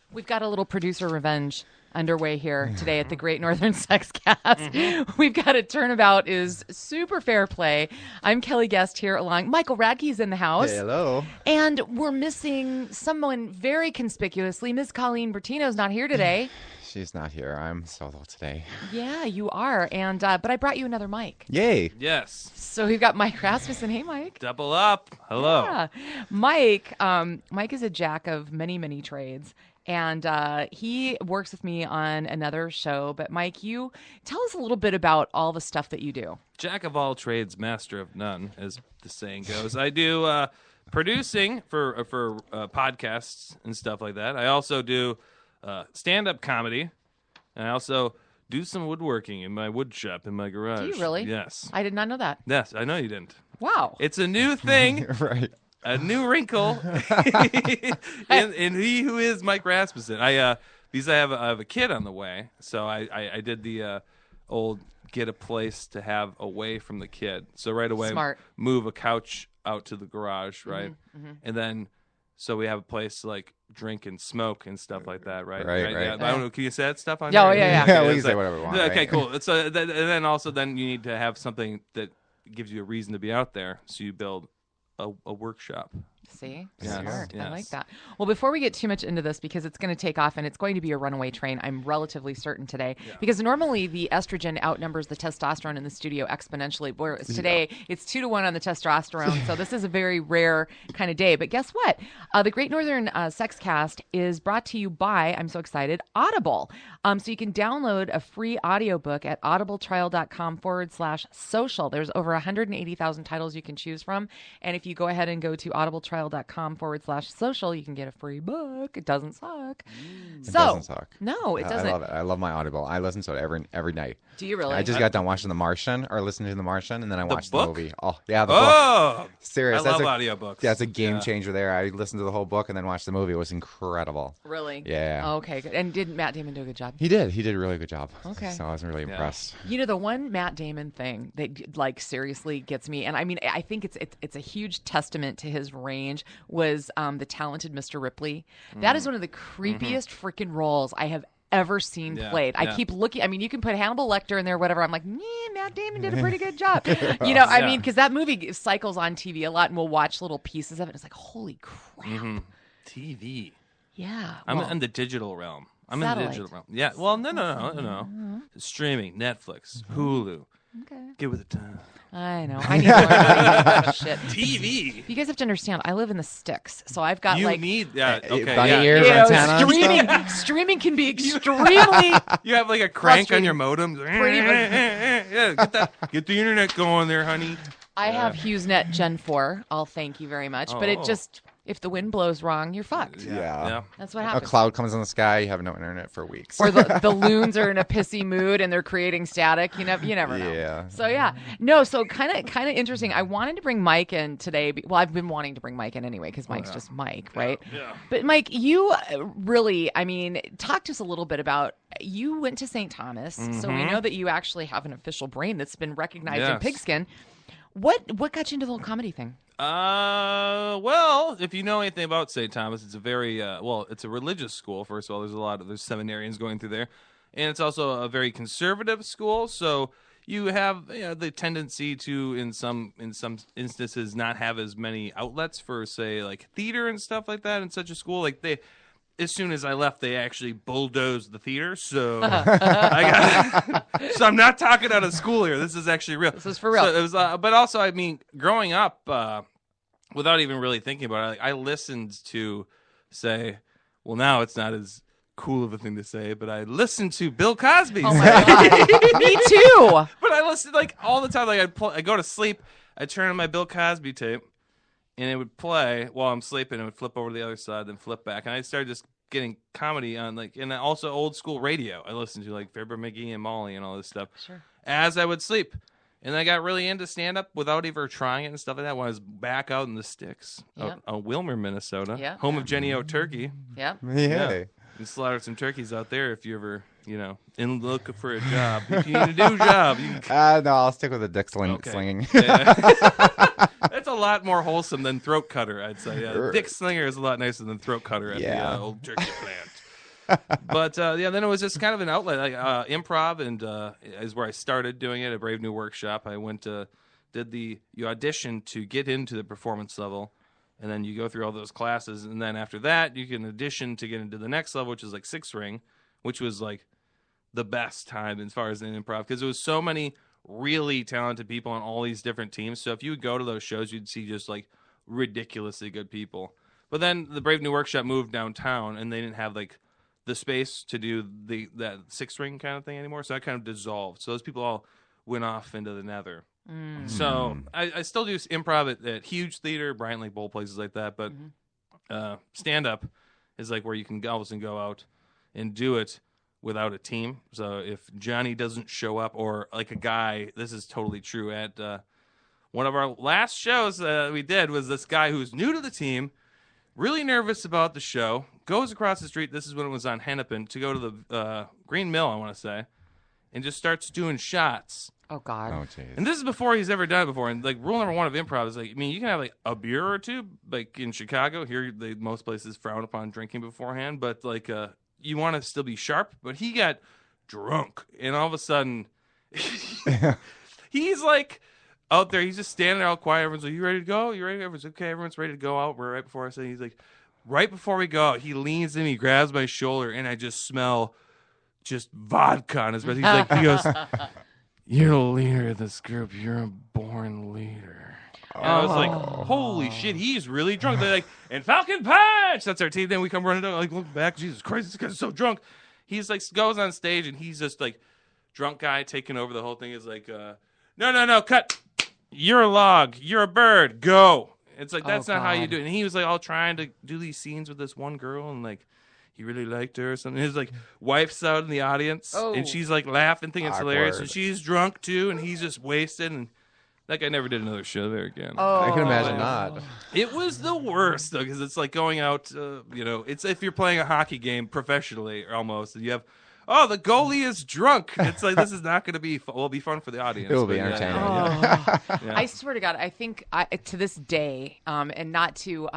We've got a little producer revenge underway here today at the Great Northern Sex Cast. We've got a turnabout is super fair play. I'm Kelly Guest here along. Michael Radke's in the house. Hey, hello. And we're missing someone very conspicuously. Miss Colleen Bertino's not here today. She's not here. I'm solo today. Yeah, you are. And but I brought you another mic. Yay. Yes. So we've got Mike Rasmussen. Hey, Mike. Double up. Hello. Yeah. Mike is a jack of many, many trades. And he works with me on another show. But, Mike, you tell us a little bit about all the stuff that you do. Jack of all trades, master of none, as the saying goes. I do producing for podcasts and stuff like that. I also do stand-up comedy. And I also do some woodworking in my wood shop in my garage. Do you really? Yes. I did not know that. Yes, I know you didn't. Wow. It's a new thing. Right. A new wrinkle in he who is Mike Rasmussen. Because I have a kid on the way, so I did the old get a place to have away from the kid. So right away, Smart. move a couch out to the garage, right, and then so we have a place to like drink and smoke and stuff like that, right? Right. Yeah, I don't know. Can you say that stuff on Yeah, here? yeah. Yeah, we it's can say whatever we want. Okay, right? cool. So and then also then you need to have something that gives you a reason to be out there. So you build a workshop. See? Yes, Smart. I yes. like that. Well, before we get too much into this, because it's going to take off and it's going to be a runaway train, I'm relatively certain today. Yeah. Because normally the estrogen outnumbers the testosterone in the studio exponentially, whereas today it's 2-to-1 on the testosterone. So this is a very rare kind of day. But guess what? The Great Northern Sex Cast is brought to you by, I'm so excited, Audible. So you can download a free audiobook at audibletrial.com/social. There's over 180,000 titles you can choose from. And if you go ahead and go to audibletrial.com/social, you can get a free book. It doesn't suck. It doesn't suck. No, it doesn't. I love it. I love my Audible. I listen to it every night. Do you really? I just got done watching The Martian, or listening to The Martian, and then I watched the book? movie. Oh, yeah, the book. Oh, Serious. I That's love audiobooks. That's a game changer there. I listened to the whole book and then watched the movie. It was incredible. Really? Yeah. Okay, good. And did Matt Damon do a good job? He did. He did a really good job. Okay. So I was really impressed. You know, the one Matt Damon thing that like seriously gets me, and I mean, I think it's a huge testament to his range, was the talented Mr. Ripley. That is one of the creepiest freaking roles I have ever seen played. I keep looking. I mean, you can put Hannibal Lecter in there, whatever. I'm like, Matt Damon did a pretty good job. You know, I mean, because that movie cycles on TV a lot, and we'll watch little pieces of it. It's like, holy crap. TV. Yeah. I'm well, in the digital realm. I'm Satellite. in the digital realm. Yeah. Well, no. Streaming, Netflix, Hulu. okay. Get with the time. I know. I need to learn how to use that shit. TV. You guys have to understand, I live in the sticks, so I've got You like need okay. bunny Yeah. ears, you know, antenna. streaming can be extremely You have like a crank on Frustrating. your modem. Pretty much. Yeah, get the internet going there, honey. I have HughesNet Gen 4. I'll thank you very much. But it Oh. just, if the wind blows wrong, you're fucked. Yeah. That's what A happens. cloud comes in the sky. You have no internet for weeks. Or the loons are in a pissy mood and they're creating static. You never know. Yeah. So yeah, no. So kind of interesting. I wanted to bring Mike in today. Well, I've been wanting to bring Mike in anyway because Mike's just Mike, right? Yeah. But Mike, you really, I mean, talk to us a little bit about. You went to St. Thomas, so we know that you actually have an official brain that's been recognized in Yes. Pigskin. What got you into the whole comedy thing? Well, if you know anything about St. Thomas, it's a very it's a religious school. First of all, there's seminarians going through there, and it's also a very conservative school. So you have the tendency to, in some instances, not have as many outlets for, say, like theater and stuff like that in such a school. Like as soon as I left, they actually bulldozed the theater. So so I'm not talking out of school here. This is actually real. This is for real. So it was, but also, I mean, growing up, without even really thinking about it, like, I listened to say, well, now it's not as cool of a thing to say, but I listened to Bill Cosby. Oh my god, me too. But I listened like all the time. Like I go to sleep, I turn on my Bill Cosby tape, and it would play while I'm sleeping. It would flip over to the other side, then flip back, and I started just getting comedy on and also old school radio. I listened to like Fibber McGee and Molly and all this stuff as I would sleep. And I got really into stand-up without ever trying it and stuff like that when I was back out in the sticks of Wilmer, Minnesota, home of Jenny O Turkey. Yeah. Yeah. You slaughtered some turkeys out there if you ever, in looking for a job. If you need a new job. You can... No, I'll stick with the dick slinging. Yeah. That's a lot more wholesome than throat cutter, I'd say. Yeah. Dick slinger is a lot nicer than throat cutter at the old turkey plant. But yeah, then it was just kind of an outlet. Like improv and is where I started doing it at Brave New Workshop. I went to you audition to get into the performance level, and then you go through all those classes, and then after that you can audition to get into the next level, which is like 6 ring, which was like the best time as far as in improv, because there was so many really talented people on all these different teams. So if you would go to those shows, you'd see just like ridiculously good people. But then the Brave New Workshop moved downtown, and they didn't have like the space to do that 6 ring kind of thing anymore. So that kind of dissolved. So those people all went off into the nether. So I still do improv at huge theater, Bryant Lake Bowl, places like that. But stand-up is like where you can go out and do it without a team. So if Johnny doesn't show up, or like a guy, this is totally true. At one of our last shows we did was this guy who's new to the team, really nervous about the show, goes across the street, this is when it was on Hennepin, to go to the Green Mill, I want to say, and just starts doing shots. Oh, God. Oh, jeez. And this is before he's ever done it before. And like rule number 1 of improv is like, I mean, you can have like a beer or two, like in Chicago. Here, most places frown upon drinking beforehand, but like you want to still be sharp. But he got drunk, and all of a sudden, he's like out there. He's just standing there all quiet. Everyone's like, "You ready to go? You ready?" Everyone's okay. Everyone's ready to go out. We're right before I said. He's like, right before we go out, he leans in, he grabs my shoulder, and I just smell just vodka on his breath. He's like, he goes, "You're the leader of this group. You're a born leader." And I was like, holy shit, he's really drunk. They're like, and Falcon Punch! That's our team. Then we come running down, like, look back. Jesus Christ, this guy's so drunk. He's like, goes on stage, and he's just like, drunk guy taking over the whole thing. Is like, no, cut. You're a log. You're a bird. Go. It's like, that's not how you do it. And he was like all trying to do these scenes with this one girl, and like, he really liked her or something. His like wife's out in the audience, and she's like laughing, thinking it's hilarious, and she's drunk too, and he's just wasted. And that guy never did another show there again. I can imagine not. It was the worst though, because it's like going out. It's if you're playing a hockey game professionally almost, and you have. Oh, the goalie is drunk. It's like, this is not going to be fun. Well, it'll be fun for the audience. It will be entertaining. Yeah. I swear to God, I think to this day, and not to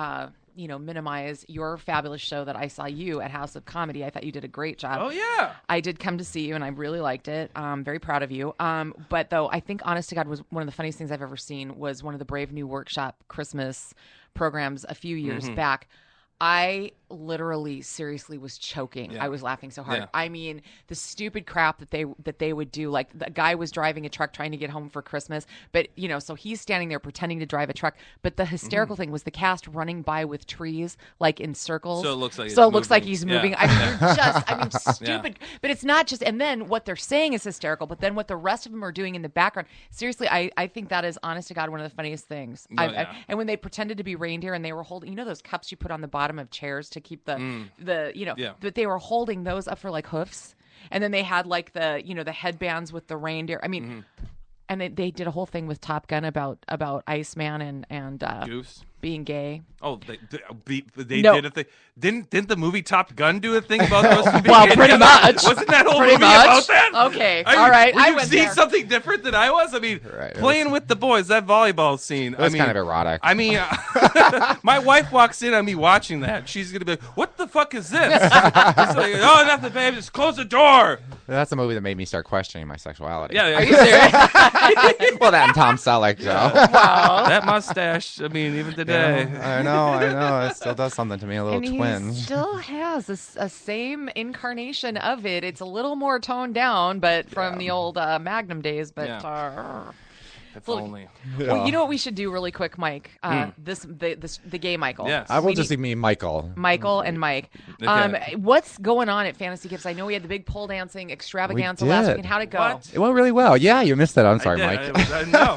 minimize your fabulous show that I saw you at House of Comedy. I thought you did a great job. Oh, yeah. I did come to see you, and I really liked it. Very proud of you. But though, I think, honest to God, was one of the funniest things I've ever seen was one of the Brave New Workshop Christmas programs a few years back. I literally, seriously was choking. Yeah. I was laughing so hard. Yeah. I mean, the stupid crap that they would do. Like, the guy was driving a truck trying to get home for Christmas, but so he's standing there pretending to drive a truck. But the hysterical thing was the cast running by with trees, like in circles. So it looks like he's moving. Yeah. I mean, you're just, stupid. Yeah. But it's not just. And then what they're saying is hysterical. But then what the rest of them are doing in the background. Seriously, I think that is, honest to God, one of the funniest things. And when they pretended to be reindeer and they were holding, those cups you put on the bottom of chairs to keep but they were holding those up for like hoofs, and then they had like the headbands with the reindeer. I mean, and they did a whole thing with Top Gun about Iceman and Goose being gay. Oh, they did a thing. Didn't the movie Top Gun do a thing about those? Well, pretty much. Wasn't that whole movie about that? Okay, all right. Were you seeing something different than I was? I mean, playing with the boys, that volleyball scene. It was kind of erotic. I mean, my wife walks in on me watching that. She's gonna be like, "What the fuck is this?" It's like, "Oh, nothing, babe. Just close the door." That's a movie that made me start questioning my sexuality. Yeah. Are you serious? Well, that and Tom Selleck, Joe. Wow. That mustache. I mean, even today. I know. It still does something to me, a little twinge. He still has a same incarnation of it. It's a little more toned down, but from the old Magnum days. But if only. Well, you know what we should do really quick, Mike? The gay Michael. Yes. I will just mean Michael. Michael and Mike. Okay. What's going on at Fantasy Gifts? I know we had the big pole dancing extravaganza last week, and how'd it go? What? It went really well. Yeah, you missed that. I'm sorry, Mike. No.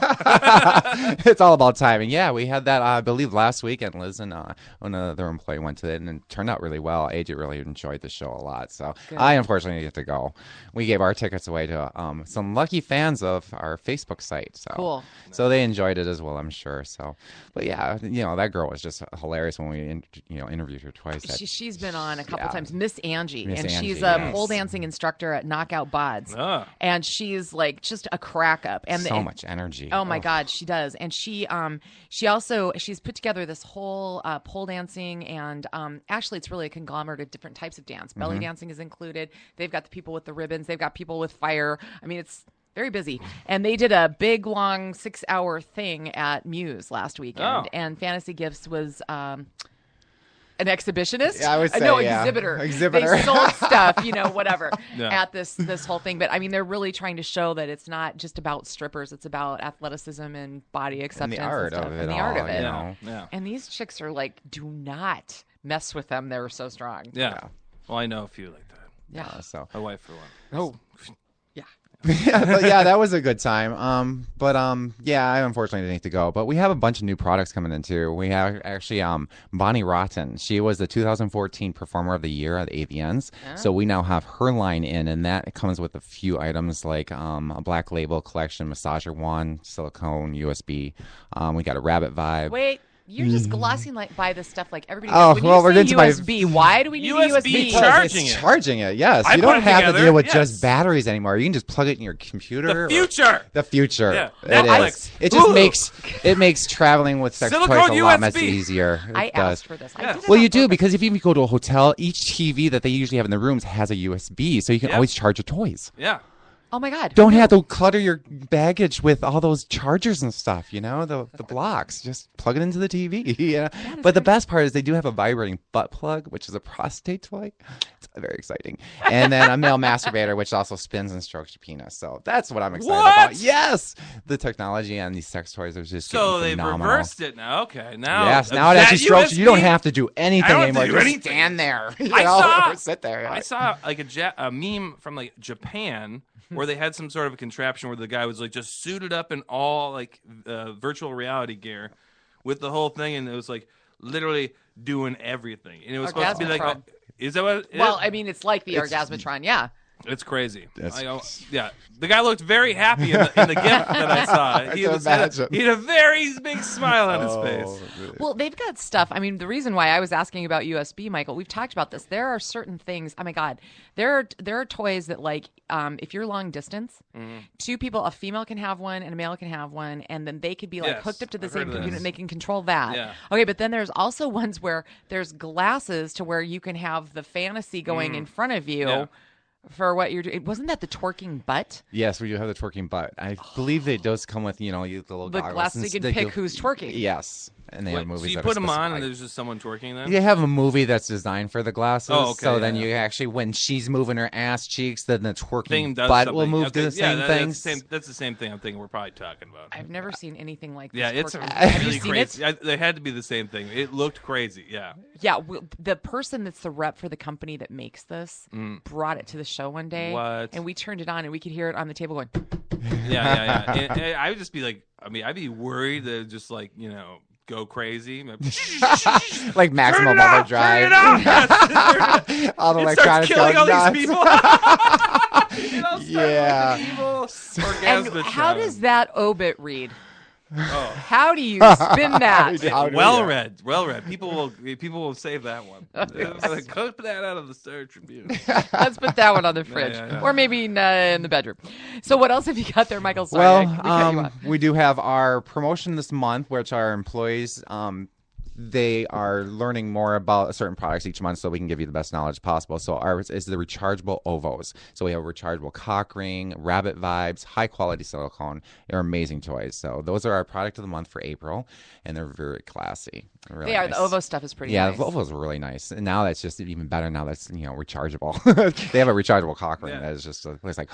It's all about timing. Yeah, we had that, I believe, last week, and Liz and another employee went to it, and it turned out really well. AJ really enjoyed the show a lot, so good. I unfortunately didn't get to go. We gave our tickets away to some lucky fans of our Facebook site. So Cool. So they enjoyed it as well, I'm sure. So, but yeah, that girl was just hilarious when we interviewed her twice. She's been on a couple times, Miss Angie, and Angie, she's a pole dancing instructor at Knockout Bods, and she's like just a crack up, and so much energy. Oh my God, she does, and she's put together this whole pole dancing, and actually it's really a conglomerate of different types of dance. Belly dancing is included. They've got the people with the ribbons. They've got people with fire. I mean, it's very busy. And they did a big, long 6-hour thing at Muse last weekend. And Fantasy Gifts was an exhibitionist? Yeah, I would say, no, exhibitor. Exhibitor. They sold stuff, whatever, at this whole thing. But, I mean, they're really trying to show that it's not just about strippers. It's about athleticism and body acceptance and the art of it. Yeah. And these chicks are like, do not mess with them. They're so strong. Yeah. Well, I know a few like that. Yeah. So my wife for one. Oh. Yeah. But yeah, that was a good time. Yeah, I unfortunately didn't need to go. But we have a bunch of new products coming in too. We have actually Bonnie Rotten. She was the 2014 Performer of the Year at AVNs. Oh. So we now have her line in, and that comes with a few items like a Black Label collection, massager wand, silicone, USB. We got a rabbit vibe. Wait. You're just glossing by this stuff like everybody does. When we're into USB, why do we need USB? Charging it, yes. You don't have to deal with just batteries anymore. You can just plug it in your computer. The future. Yeah. It is. It just makes traveling with sex toys a lot much easier. I asked for this. Well, you do, because if you go to a hotel, each TV that they usually have in the rooms has a USB, so you can always charge your toys. Yeah. Oh my God! Don't have to clutter your baggage with all those chargers and stuff. The blocks. Just plug it into the TV. Yeah. But the best part is they do have a vibrating butt plug, which is a prostate toy. It's very exciting. And then a male masturbator, which also spins and strokes your penis. So that's what I'm excited about. Yes, the technology and these sex toys are just so they've reversed it now. Okay, now yes, now it actually strokes you. You don't have to do anything anymore. Just stand there. Sit there. I saw like a meme from like Japan. Where they had some sort of a contraption where the guy was like just suited up in all like virtual reality gear with the whole thing, and it was like literally doing everything. And it was supposed to be like, is that what it is? Well, I mean, it's like the Orgasmatron, yeah. It's crazy. The guy looked very happy in the GIF that I saw. He had a very big smile on his face. Well, they've got stuff. I mean, the reason why I was asking about USB, Michael, we've talked about this. There are certain things. Oh my God, there are toys that like if you're long distance, two people, a female can have one and a male can have one, and then they could be like hooked up to the same computer and they can control that. Yeah. Okay, but then there's also ones where there's glasses to where you can have the fantasy going in front of you. Yeah. For what you're doing. Wasn't that the twerking butt? Yes, we do have the twerking butt. I believe it does come with, the little glasses. You can pick who's twerking. Yes. And they have movies. So you put them on and there's just someone twerking then? They have a movie that's designed for the glasses. Oh, okay. So then you actually, when she's moving her ass cheeks, then the twerking butt will move to the same things. That's the same thing I'm thinking we're probably talking about. I've never seen anything like this. Yeah, it's really crazy. They had to be the same thing. It looked crazy, yeah. Yeah, the person that's the rep for the company that makes this brought it to the show one day. What? And we turned it on and we could hear it on the table going. Yeah. And I would just be like, I'd be worried that just like, go crazy. Like maximum overdrive. All the electronics killing all nuts. these people. Yeah. And how does that obit read? Oh. How do you spin that? Well read. People will save that one. Go put that out of the Star Tribune. Let's put that one on the fridge, or maybe in the bedroom. So what else have you got there, Michael? Sorry, we do have our promotion this month, which our employees. They are learning more about certain products each month so we can give you the best knowledge possible. So ours is the rechargeable ovos. So we have a rechargeable cock ring, rabbit vibes, high quality silicone. They're amazing toys. So those are our product of the month for April, and they're very classy. Really they are. Nice. The ovo stuff is pretty nice. Yeah, the ovos are really nice. And now that's just even better. Now that's, rechargeable. They have a rechargeable cock ring that is just, it's like,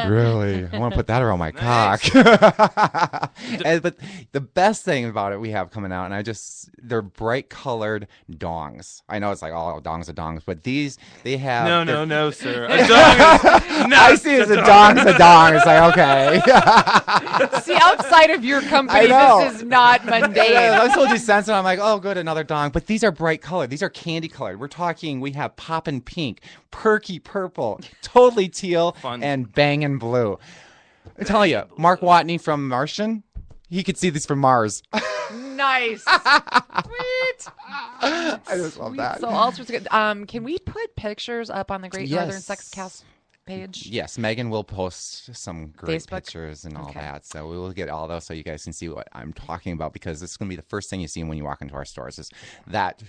really? I want to put that around my cock. But the best thing about it we have coming out, and they're bright colored dongs. I know it's like, dongs are dongs, but these, they have. No, sir. A dong is, I see it as a dong's a dong. It's like, okay. See, outside of your company, this is not mundane. I'm so desensitive. I'm like, oh, good, another dong. But these are bright colored. These are candy colored. We're talking, we have poppin' pink, perky purple, totally teal, and bangin' blue. I tell you, Mark Watney from Martian, he could see these from Mars. Nice. Sweet. I just love that. So all sorts of good. Can we put pictures up on the Great Northern Sex Cast page? Yes, Megan will post some great Facebook? pictures and all Okay. that. So we will get all those so you guys can see what I'm talking about, because it's going to be the first thing you see when you walk into our stores is that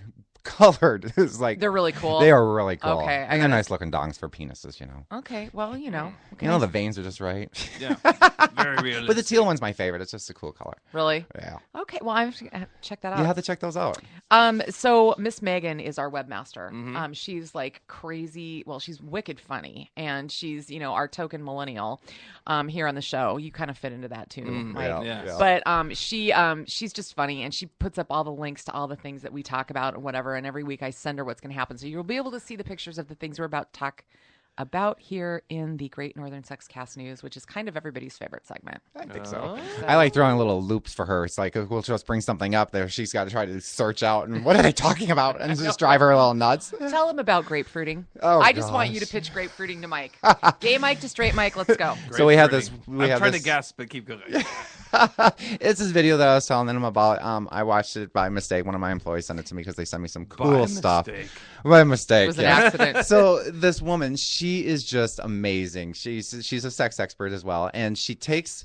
colored. Is like They're really cool. They are really cool. Okay, I And they're gotta- nice looking dongs for penises, you know. Okay, well, You know, Okay. the veins are just right. Yeah, very realistic. But the teal one's my favorite. It's just a cool color. Really? Yeah. Okay, well, I'm gonna check that out. You have to check those out. So Miss Megan is our webmaster. Mm-hmm. She's like crazy. Well, she's wicked funny, and she's our token millennial here on the show. You kind of fit into that too, Mike. yeah. But she's just funny, and she puts up all the links to all the things that we talk about and whatever. And every week I send her what's going to happen, so you'll be able to see the pictures of the things we're about to talk about here in the Great Northern Sex Cast News, which is kind of everybody's favorite segment. I think so. I like throwing little loops for her. It's like we'll just bring something up there. She's got to try to search out and what are they talking about, and just drive her a little nuts. Tell them about grapefruiting. Oh, I just want you to gosh. pitch grapefruiting to Mike. Gay Mike to straight Mike. Let's go. So we have this. I'm We have trying this, to guess, but keep going. It's this video that I was telling them about. I watched it by mistake. One of my employees sent it to me because they sent me some cool stuff. Mistake. By mistake. It was an yeah. accident. So this woman, she is just amazing. She's a sex expert as well, and she teaches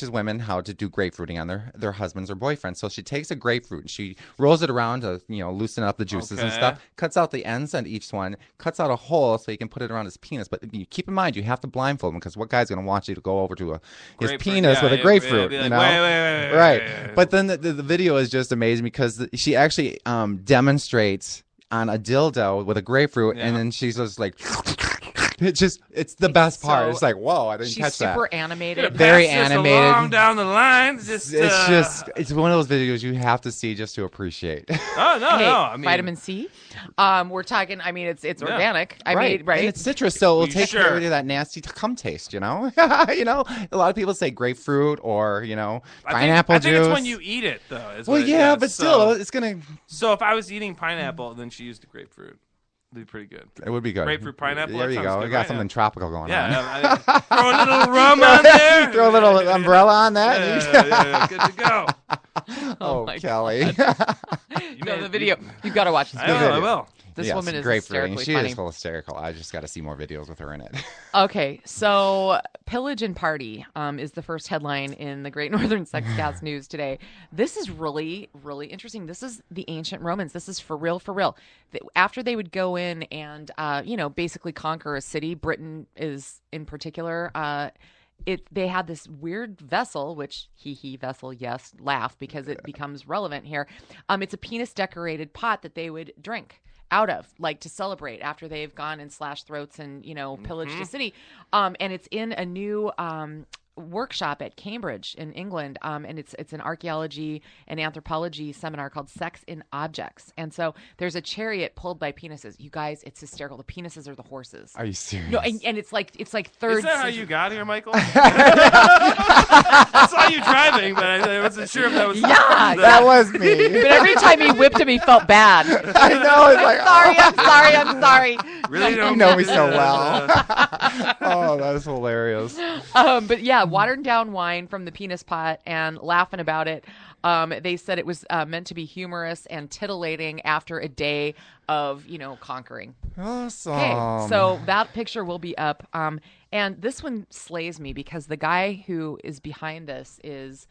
women how to do grapefruiting on their husbands or boyfriends. So she takes a grapefruit and she rolls it around to loosen up the juices and Okay. stuff. Cuts out the ends on each one. Cuts out a hole so you can put it around his penis. But you keep in mind you have to blindfold him because what guy's going to want you to go over to his Grapefruit, penis yeah, with a yeah, grapefruit? yeah, You like, know, wait, right? But then the video is just amazing because she actually demonstrates on a dildo with a grapefruit, and then she's just like, it's the best part. so- It's like, whoa, I didn't She's catch that. super animated. Very Pass this animated. along down the line. It's one of those videos you have to see just to appreciate. Oh no, Hey, no. I mean, vitamin C. We're talking. I mean, it's organic. I mean, right? And it's citrus, so it'll You take sure? away that nasty cum taste. A lot of people say grapefruit or pineapple I think juice. it's when you eat it, though. is well, what it- yeah, but so- still, it's gonna. So if I was eating pineapple, and then she used a grapefruit. It'd be pretty good. It would be good. Grapefruit, pineapple, There that you sounds go. good, We got right? something tropical going on. Yeah, throw a little rum on there. Throw a little umbrella on that. Yeah, good to go. Oh, my Kelly. No, the video. You've got to watch this I video. will. I will. This Yes, woman is great hysterically She funny. is hysterical. I just got to see more videos with her in it. Okay, so pillage and party is the first headline in the Great Northern Sex Cast News today. This is really, really interesting. This is the ancient Romans. This is for real, for real. After they would go in and, basically conquer a city, Britain is in particular, they had this weird vessel, which vessel, yes, laugh because it becomes relevant here. It's a penis decorated pot that they would drink out of, like to celebrate after they've gone and slashed throats and pillaged the city. And it's in a new workshop at Cambridge in England, and it's an archaeology and anthropology seminar called Sex in Objects. And so there's a chariot pulled by penises. You guys, it's hysterical. The penises are the horses. Are you serious? No, and it's like third. Is that how century- you got here, Michael? I saw you driving, but I wasn't sure if that was. Yeah, That was me. But every time he whipped him, he felt bad. I know. It's like, I'm sorry. Really don't You know me get so it. well. Oh, that's hilarious. But yeah, watered down wine from the penis pot and laughing about it. They said it was meant to be humorous and titillating after a day of, conquering. Awesome. Okay, so that picture will be up. And this one slays me because the guy who is behind this is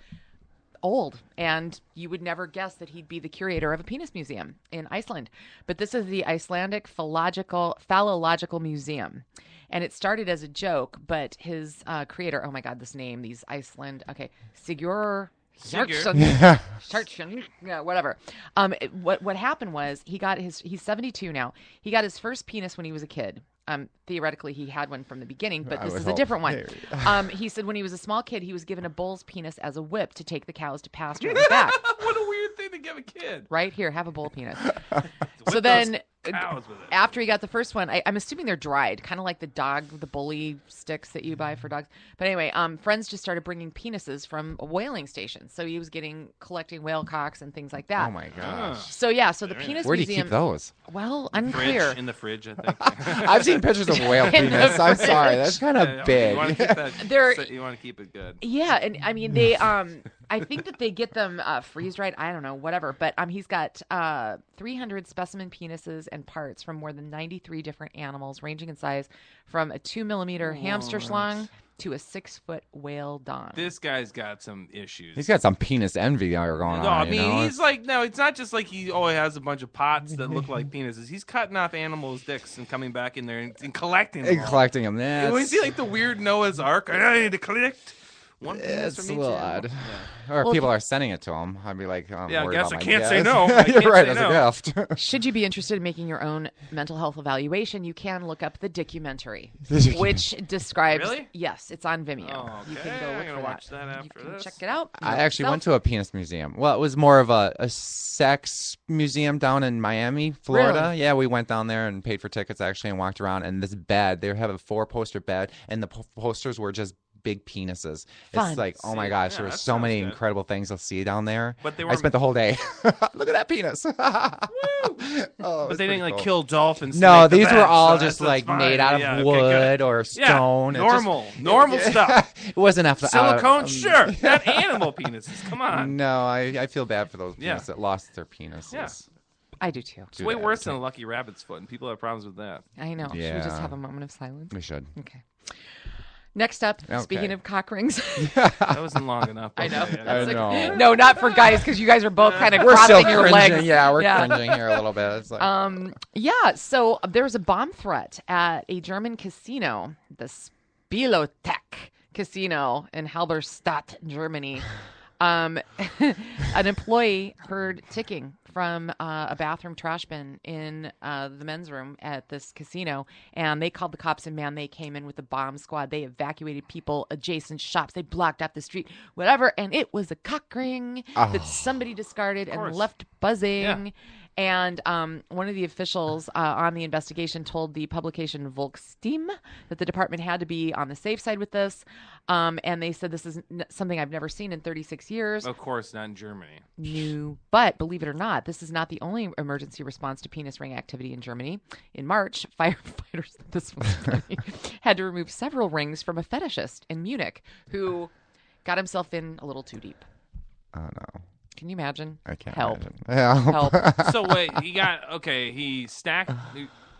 old, and you would never guess that he'd be the curator of a penis museum in Iceland. But this is the Icelandic Phallological Museum. And it started as a joke, but his creator, oh my God, this name, these Iceland, okay, Sigurður Sharksson, yeah, whatever. What happened was he's 72 now. He got his first penis when he was a kid. Theoretically, he had one from the beginning, but I this would is a hope. different one. There He said when he was a small kid, he was given a bull's penis as a whip to take the cows to pasture in the back. What a weird thing to give a kid. Right here, have a bull penis. So With then, those cows with it. after he got the first one, I'm assuming they're dried, kind of like the bully sticks that you buy for dogs. But anyway, friends just started bringing penises from a whaling station. So he was collecting whale cocks and things like that. Oh my gosh. So yeah, so the penis Where do you museum. keep those? Well, unclear. In the fridge, I think. I've seen pictures of whale penis. I'm sorry, that's kind of big. You want to keep that. They're- You want to keep it good. Yeah, and I mean they I think that they get them freeze dried. I don't know, whatever. But he's got 300 specimen penises and parts from more than 93 different animals, ranging in size from a 2-millimeter hamster schlong to a 6-foot whale don. This guy's got some issues. He's got some penis envy going on. No, I mean, you know? he's like, no, it's not just like he has a bunch of pots that look like penises. He's cutting off animals' dicks and coming back in there and collecting them. And collecting them. When you see like the weird Noah's Ark, I need to collect one penis It's from a each little animal. odd. Or people are sending it to him. I'd be like, Yeah, I worried guess about I my can't guess. say no. I You're can't right, say as no. a gift. Should you be interested in making your own mental health evaluation, you can look up the documentary, which describes. Really? Yes, it's on Vimeo. Oh, You okay. can go I'm look gonna for watch that. that after you can this. check it out. I actually went to a penis museum. Well, it was more of a sex museum down in Miami, Florida. Really? Yeah, we went down there and paid for tickets actually and walked around. And this bed, they have a 4-poster bed, and the posters were just big penises. Fun. It's like, oh my gosh, Yeah, there were that so many sounds good. incredible things to see down there. But they I weren't- spent the whole day. Look at that penis. But they didn't like kill dolphins. to No, make the these were bed, all so just that's like fine. made out of Yeah, okay, wood good. or Yeah, stone. It just- normal stuff. It wasn't enough. Silicone, sure. Not animal penises. Come on. No, I feel bad for those Yeah. penises that lost their penises. Yeah. I do too. It's way worse than a lucky rabbit's foot, and people have problems with that. I know. Should we Yeah. just have a moment of silence? We should. Okay. Next up, speaking Okay. of cock rings. That wasn't long enough. I know. Okay, I know. No, not for guys, because you guys are both kind of We're still crossing your cringing. legs. Yeah, we're cringing here a little bit. It's like, Yeah, so there was a bomb threat at a German casino, the Spielothek Casino in Halberstadt, Germany. An employee heard ticking from a bathroom trash bin in the men's room at this casino, and they called the cops, and man, they came in with the bomb squad. They evacuated people, adjacent shops. They blocked off the street, whatever, and it was a cock ring that somebody discarded and left buzzing. Yeah. And one of the officials on the investigation told the publication Volksstimme that the department had to be on the safe side with this. And they said this is something I've never seen in 36 years. Of course, not in Germany. New. But believe it or not, this is not the only emergency response to penis ring activity in Germany. In March, firefighters, this was funny, had to remove several rings from a fetishist in Munich who got himself in a little too deep. oh no, Can you imagine? I can't. Help. Imagine. Help. Help. So wait, he stacked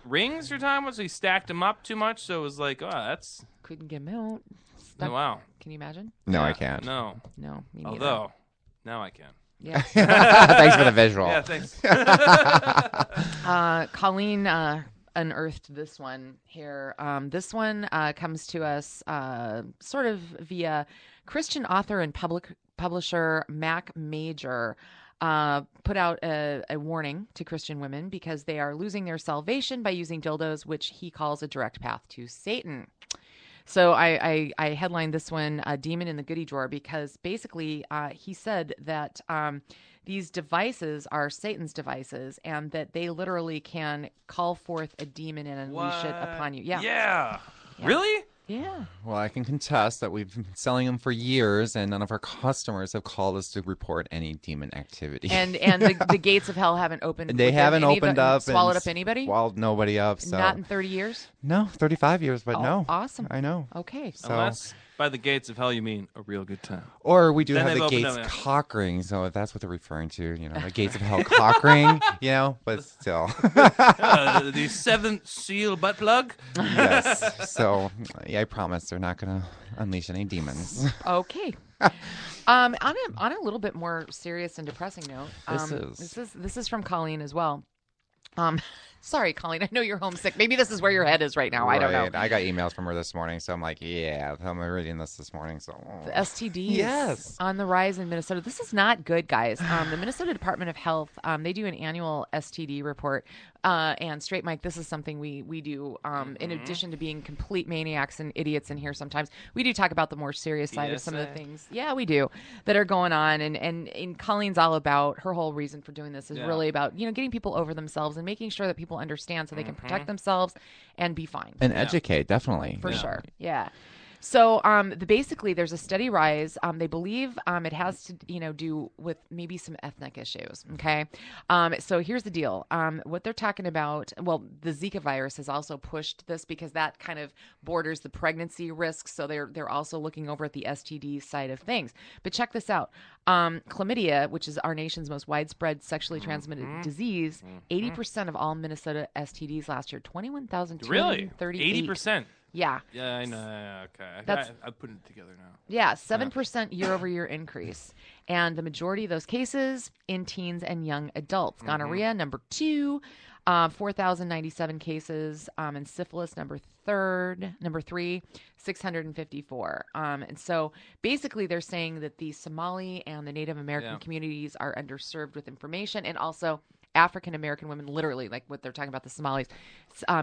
rings. You're talking about? So he stacked them up too much. So it was like, oh, that's Couldn't get him out. Stuck. wow. Can you imagine? No, I Yeah, can't. No, No, me neither. although now I can. Yeah. Thanks for the visual. Yeah, thanks. Colleen unearthed this one here. This one comes to us sort of via Christian author and publisher Mac Major. Put out a warning to Christian women because they are losing their salvation by using dildos, which he calls a direct path to Satan. So I headlined this one, Demon in the Goodie Drawer, because basically he said that these devices are Satan's devices and that they literally can call forth a demon and unleash it upon you. Yeah. Really? Yeah. Well, I can contest that we've been selling them for years, and none of our customers have called us to report any demon activity. And the gates of hell haven't opened. They within haven't any of opened the- up. Swallowed and up anybody? Swallowed nobody up. So. Not in 30 years? No, 35 years, but Oh, no. awesome. I know. Okay. So, Unless by the gates of hell you mean a real good time. or we do Then have the they've opened gates up, yeah. cock ring, so if that's what they're referring to, the gates of hell cock ring, but still. The seventh seal butt plug. Yes. So, I promise they're not going to unleash any demons. Okay. On a little bit more serious and depressing note, this is from Colleen as well. Sorry, Colleen, I know you're homesick. Maybe this is where your head is right now. I don't know. Right. I got emails from her this morning, so I'm like, yeah, I'm reading this morning. So The STDs Yes. on the rise in Minnesota. This is not good, guys. The Minnesota Department of Health, they do an annual STD report. And Straight Mike, this is something we do. In addition to being complete maniacs and idiots in here sometimes, we do talk about the more serious side of some of the things. Yeah, we do, that are going on. And Colleen's all about, her whole reason for doing this is really about, getting people over themselves and making sure that people understand so they can protect themselves and be fine. And educate, definitely. For sure. Yeah. So basically, there's a steady rise. They believe it has to, do with maybe some ethnic issues. Okay. So here's the deal. What they're talking about, well, the Zika virus has also pushed this because that kind of borders the pregnancy risks. So they're also looking over at the STD side of things. But check this out. Chlamydia, which is our nation's most widespread sexually transmitted disease, 80% of all Minnesota STDs last year, 21,238. Really? 80%. Yeah. Yeah, I know. Okay. I'm putting it together now. Yeah, 7% year-over-year increase. And the majority of those cases in teens and young adults. Gonorrhea, number 2, 4,097 cases. And syphilis, number 3, 654. And so basically they're saying that the Somali and the Native American communities are underserved with information, and also African American women, literally, like what they're talking about, the Somalis,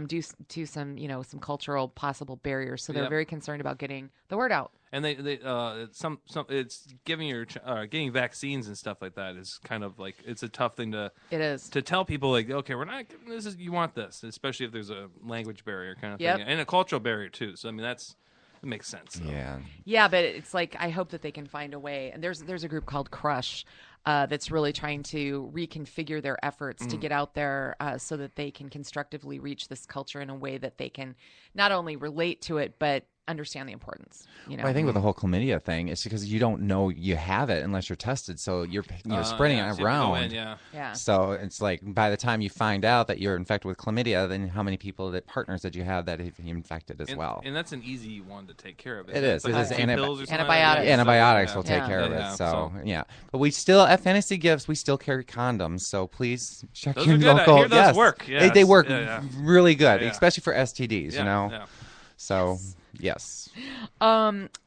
due to some, some cultural possible barriers. So they're very concerned about getting the word out. And it's getting vaccines and stuff like that is kind of like, it's a tough thing to tell people, like, okay, we're not, you want this, especially if there's a language barrier kind of thing, and a cultural barrier too. So I mean, it makes sense. So. Yeah, but it's like, I hope that they can find a way. And there's a group called Crush that's really trying to reconfigure their efforts to get out there so that they can constructively reach this culture in a way that they can not only relate to it, but understand the importance. Well, I think with the whole chlamydia thing, it's because you don't know you have it unless you're tested. So you're spreading it around. Yeah. So it's like by the time you find out that you're infected with chlamydia, then how many partners that you have that have infected as well? And that's an easy one to take care of. It is. It is antibiotics. Antibiotics will take care of it. So yeah, but we still at Fantasy Gifts we still carry condoms. So please check those your are good. local. I hear those work. Yes. They work really good, especially for STDs. Yeah. So. Yes.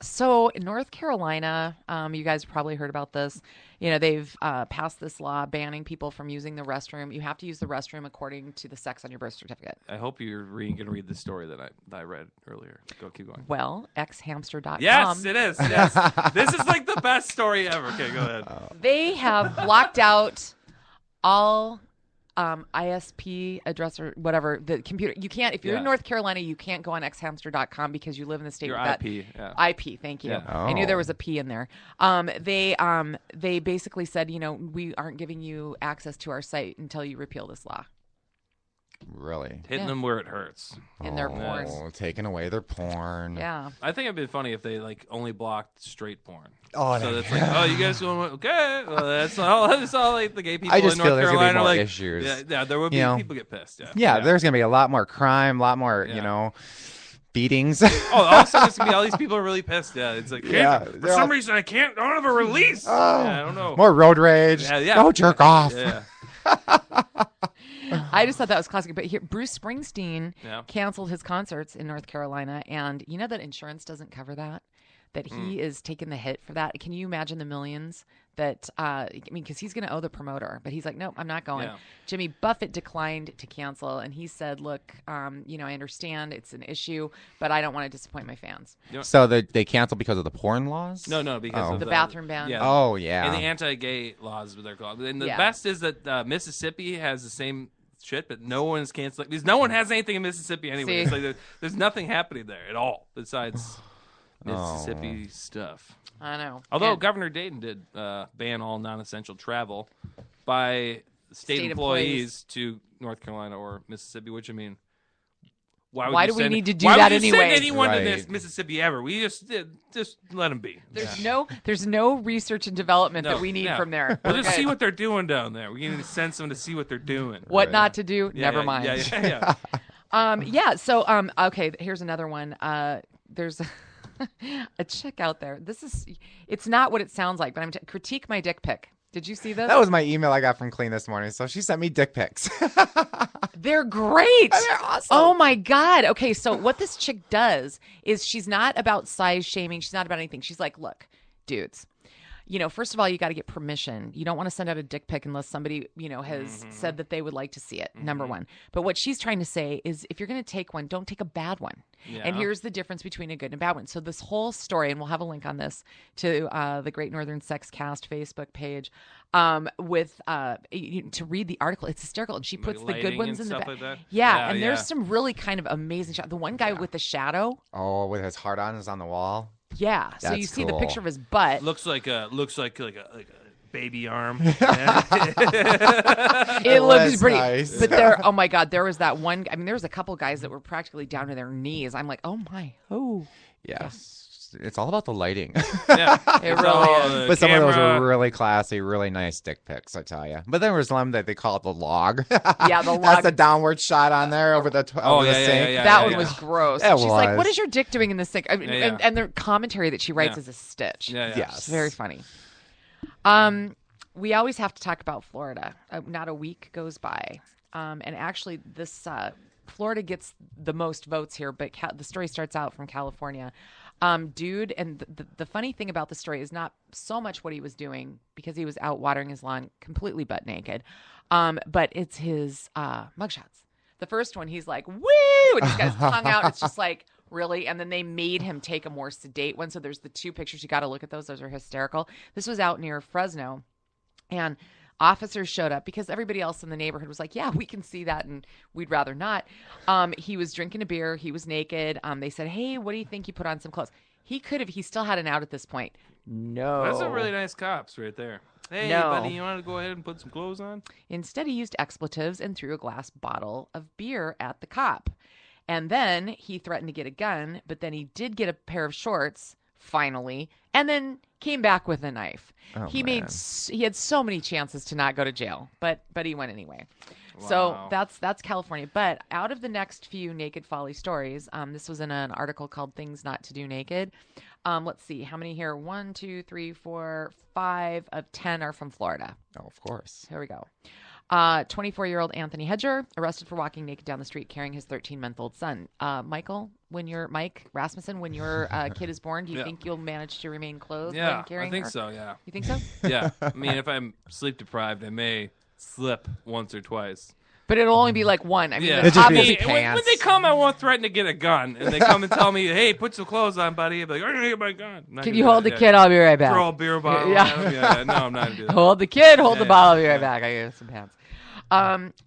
So in North Carolina, you guys probably heard about this. They've passed this law banning people from using the restroom. You have to use the restroom according to the sex on your birth certificate. I hope you're going to read the story that I read earlier. Keep going. Well, xhamster.com. Yes, it is. Yes. This is like the best story ever. Okay, go ahead. They have blocked out all ISP address or whatever, the computer. You can't, if you're in North Carolina, you can't go on xhamster.com because you live in the state your with that IP. IP. Thank you. Yeah. I knew there was a P in there. They basically said, we aren't giving you access to our site until you repeal this law. Really? Hitting them where it hurts. In their porn. Taking away their porn. Yeah. I think it'd be funny if they only blocked straight porn. Oh, so that's like, you guys want okay? Well, that's all like the gay people in North feel there's Carolina gonna be more like issues. Yeah, there would be people get pissed. Yeah, there's gonna be a lot more crime, a lot more, beatings. All of a sudden it's gonna be all these people are really pissed. Yeah, it's like for some reason I don't have a release. I don't know. More road rage. Yeah. Go jerk off. Yeah. I just thought that was classic. But here, Bruce Springsteen canceled his concerts in North Carolina, and you know that insurance doesn't cover that. That he is taking the hit for that. Can you imagine the millions that? Because he's going to owe the promoter, but he's like, nope, I'm not going. Yeah. Jimmy Buffett declined to cancel, and he said, look, I understand it's an issue, but I don't want to disappoint my fans. So they canceled because of the porn laws? No, because of the bathroom ban. Yeah. Oh, yeah. And the anti-gay laws, what they're called. And the best is that Mississippi has the same shit, but no one's canceling because no one has anything in Mississippi anyway. It's like there's nothing happening there at all besides Mississippi stuff. I know. Although Governor Dayton did ban all non-essential travel by state employees to North Carolina or Mississippi, which I mean, why do we need to do that anyway? Why would you send anyone to Mississippi ever? We just let them be. There's no research and development that we need from there. We'll just see what they're doing down there. We need to send someone to see what they're doing. What not to do? Never mind. Yeah. So okay, here's another one. There's a chick out there. It's not what it sounds like, but critique my dick pic. Did you see this? That was my email I got from Clean this morning. So she sent me dick pics. They're great. They're awesome. Oh my God. Okay. So what this chick does is she's not about size shaming. She's not about anything. She's like, look, dudes, first of all, you got to get permission. You don't want to send out a dick pic unless somebody, has said that they would like to see it, number one. But what she's trying to say is if you're going to take one, don't take a bad one. Yeah. And here's the difference between a good and a bad one. So this whole story, and we'll have a link on this to the Great Northern Sex Cast Facebook page, to read the article. It's hysterical. And she puts the good ones in the back. Like that? Yeah, and there's some really kind of amazing shots. The one guy with the shadow. Oh, with his heart on is on the wall. Yeah, so That's you see the cool. picture of his butt. Looks like a baby arm. It looks was pretty. nice. But oh my God, there was that one. I mean, there was a couple guys that were practically down to their knees. I'm like, oh my, oh. Yes. It's all about the lighting. Yeah, It really is. But some of those were really classy, really nice dick pics, I tell you. But then there was some that they call it the log. Yeah, the log. That's the downward shot on there over the sink. That one was gross. It She's like, was. what is your dick doing in the sink? I mean, Yeah. And the commentary that she writes is a stitch. Yeah. Yes. It's very funny. We always have to talk about Florida. Not a week goes by. And actually, this Florida gets the most votes here, but the story starts out from California. Dude, and the funny thing about the story is not so much what he was doing, because he was out watering his lawn completely butt naked, but it's his mugshots. The first one, he's like, woo! And he's got his tongue out. It's just like, really? And then they made him take a more sedate one. So there's the two pictures. You got to look at those. Those are hysterical. This was out near Fresno. And officers showed up because everybody else in the neighborhood was like, yeah, we can see that, and we'd rather not. He was drinking a beer. He was naked. They said, hey, what do you think you put on some clothes? He still had an out at this point. No. That's a really nice cops right there. Hey, No. buddy, you want to go ahead and put some clothes on? Instead, he used expletives and threw a glass bottle of beer at the cop. And then he threatened to get a gun, but then he did get a pair of shorts, finally, and then came back with a knife. Oh, he man. he had so many chances to not go to jail, but he went anyway. Wow. So that's California. But out of the next few Naked Folly stories, this was in an article called Things Not to Do Naked. Let's see, how many here? 1, 2, 3, 4, 5 of 10 are from Florida. Oh, of course. Here we go. 24-year-old Anthony Hedger arrested for walking naked down the street carrying his 13-month-old son. Mike Rasmussen, when your kid is born, do you think you'll manage to remain clothed when carrying I think her? so, yeah. You think so? Yeah. I mean, if I'm sleep deprived, I may slip once or twice. But it'll only be like one. I mean, Yeah. the It'd just top be is his when pants. they come, I won't threaten to get a gun. And they come and tell me, hey, put some clothes on, buddy. I'll be like, I'm going to get my gun. I'm not Can gonna you do hold that. the kid? I'll be right back. Throw a beer bottle Yeah. at him. Yeah. No, I'm not going to do that. Hold the kid, hold the Yeah, bottle. I'll be right yeah. back. I get some pants.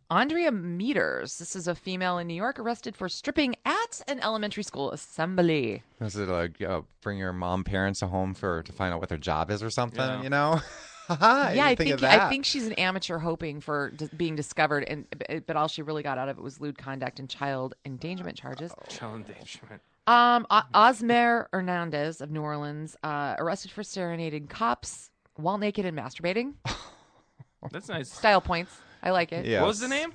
Andrea Meters, this is a female in New York, arrested for stripping at an elementary school assembly. Is it like bring your parents home to find out what their job is or something? Yeah. You know? Yeah, I think of that. I think she's an amateur hoping for being discovered, but all she really got out of it was lewd conduct and child endangerment charges. Child endangerment. Osmer Hernandez of New Orleans, arrested for serenading cops while naked and masturbating. That's nice. Style points. I like it. Yes. What was the name?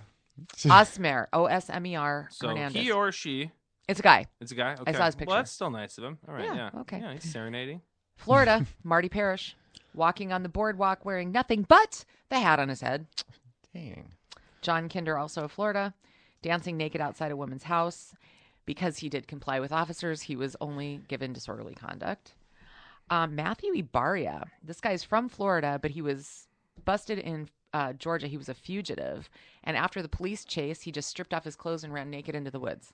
Osmer, Osmer So Hernandez. he or she. It's a guy. It's a guy? Okay. saw his picture. Well, that's still nice of him. All right, Yeah, yeah. okay. Yeah, he's serenading. Florida, Marty Parrish, walking on the boardwalk wearing nothing but the hat on his head. Dang. John Kinder, also of Florida, dancing naked outside a woman's house. Because he did comply with officers, he was only given disorderly conduct. Matthew Ibarria, this guy's from Florida, but he was busted in Georgia. He was a fugitive. And after the police chase, he just stripped off his clothes and ran naked into the woods.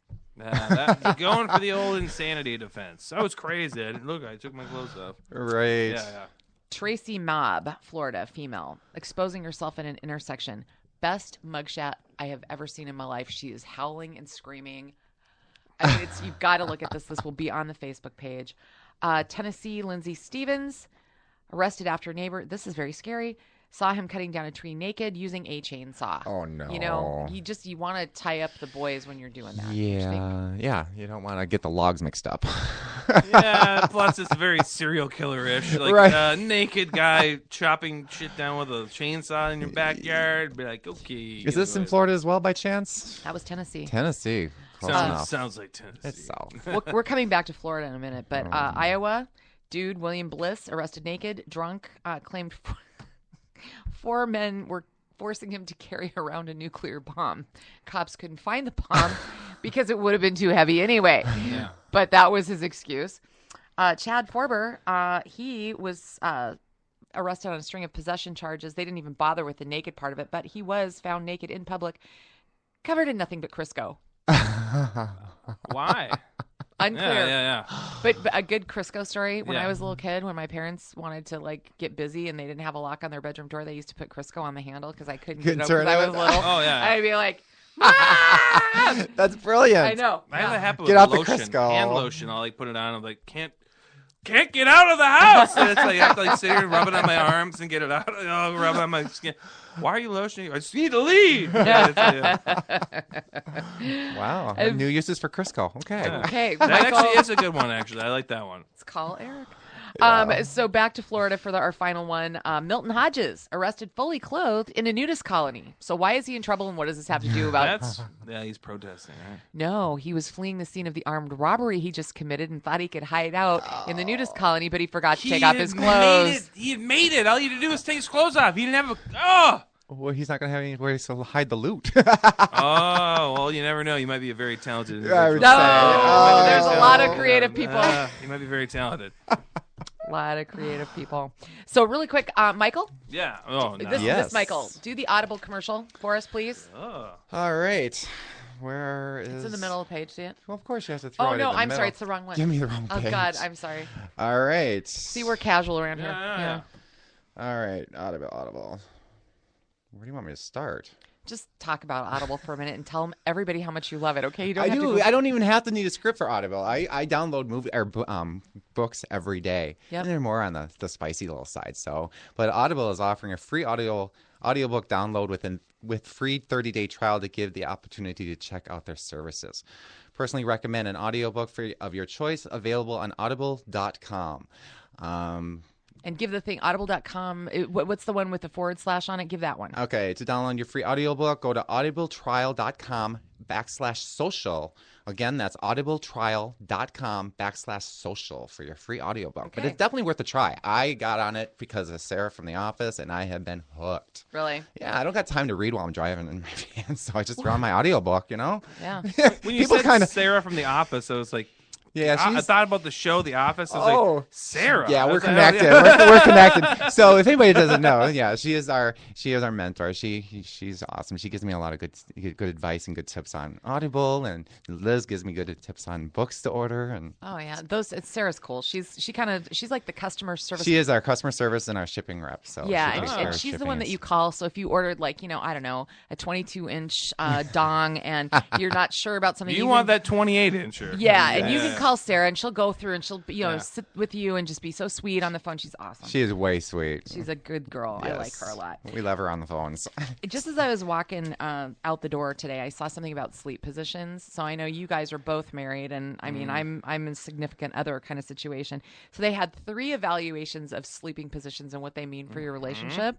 Going for the old insanity defense. I was crazy. I took my clothes off. Right. Yeah. Tracy Mobb, Florida, female, exposing herself in an intersection. Best mugshot I have ever seen in my life. She is howling and screaming. I mean, you've got to look at this. This will be on the Facebook page. Tennessee, Lindsay Stevens, arrested after a neighbor. This is very scary. Saw him cutting down a tree naked using a chainsaw. Oh, no. You know, you want to tie up the boys when you're doing that. Yeah. You don't want to get the logs mixed up. Yeah, plus it's very serial killer-ish. Like Right. Naked guy chopping shit down with a chainsaw in your backyard. Be like, okay. Is this in Florida as well by chance? That was Tennessee. Tennessee. Close enough. Sounds like Tennessee. It's south. We're coming back to Florida in a minute, but Iowa, dude, William Bliss, arrested naked, drunk, claimed 4 men were forcing him to carry around a nuclear bomb. Cops couldn't find the bomb because it would have been too heavy anyway. Yeah. But that was his excuse. Chad Forber, he was arrested on a string of possession charges. They didn't even bother with the naked part of it, but he was found naked in public, covered in nothing but Crisco. Why? Unclear. Yeah. But a good Crisco story. When I was a little kid, when my parents wanted to like get busy and they didn't have a lock on their bedroom door, they used to put Crisco on the handle because I couldn't get it open because I was little. Oh, yeah. I'd be like, ah! That's brilliant. I know. I have that happen Get with out the lotion, Crisco. hand lotion. I'll like put it on. I'm like, can't get out of the house. And it's like I have to like sit here and rub it on my arms and get it out. Rub it on my skin. Why are you lotioning? I just need to leave. Wow. New uses for Crisco. Okay. Yeah. Okay, That Michael. actually is a good one. Actually, I like that one. Let's call Eric. Yeah. So back to Florida for our final one. Milton Hodges arrested fully clothed in a nudist colony. So why is he in trouble and what does this have to do about He's protesting, right? No, he was fleeing the scene of the armed robbery he just committed and thought he could hide out in the nudist colony, but he forgot to take off his clothes. He had made it. All he had to do was take his clothes off. He didn't have a... Well, he's not going to have anywhere to hide the loot. Oh, well, you never know. You might be a very talented individual. I would No, say, there's a lot of creative people. You might be very talented. A lot of creative people. So really quick, Michael, Yeah. Oh, no. this Michael, do the Audible commercial for us, please. Oh. All right. Where is... It's in the middle of the page, see it? Well, of course you have to throw it Oh, in no, the I'm middle. sorry. It's the wrong one. Give me the wrong Oh, page. God, I'm sorry. All right. See, we're casual around here. Yeah. All right. Audible. Where do you want me to start? Just talk about Audible for a minute and tell everybody how much you love it, okay? You don't I have do. to go... I don't even have to need a script for Audible. I download books every day. Yep. And they're more on the spicy little side. So, but Audible is offering a free audiobook download with free 30-day trial to give the opportunity to check out their services. Personally recommend an audiobook of your choice, available on audible.com. And give the thing, audible.com. What's the one with the / on it? Give that one. Okay, to download your free audiobook, go to audibletrial.com/social. Again, that's audibletrial.com/social for your free audiobook. But Okay. it's definitely worth a try. I got on it because of Sarah from The Office, and I have been hooked. Really? Yeah, I don't got time to read while I'm driving in my van, so I just throw on my audiobook, you know? Yeah. When you People said kinda- Sarah from The Office, I was like, Yeah, I she's... thought about the show The Office. I was like, Sarah. Yeah, I we're was like, connected. oh, yeah. We're connected. So if anybody doesn't know, yeah, she is our mentor. She's awesome. She gives me a lot of good advice and good tips on Audible, and Liz gives me good tips on books to order. And Oh yeah, Sarah's cool. She's like the customer service. she is our customer service and our shipping rep. So Yeah, she takes care and of she's the shipping one that us. you call. So if you ordered like, I don't know, a 22-inch dong and you're not sure about something, You want that 28-incher. Yeah, and you can call Sarah and she'll go through and she'll Yeah. sit with you and just be so sweet on the phone. She's awesome. She is way sweet. She's a good girl. I like Yes. her a lot. We love her on the phones. Just as I was walking out the door today, I saw something about sleep positions. So I know you guys are both married, and I mean, I'm in a significant other kind of situation. So they had 3 evaluations of sleeping positions and what they mean for your relationship.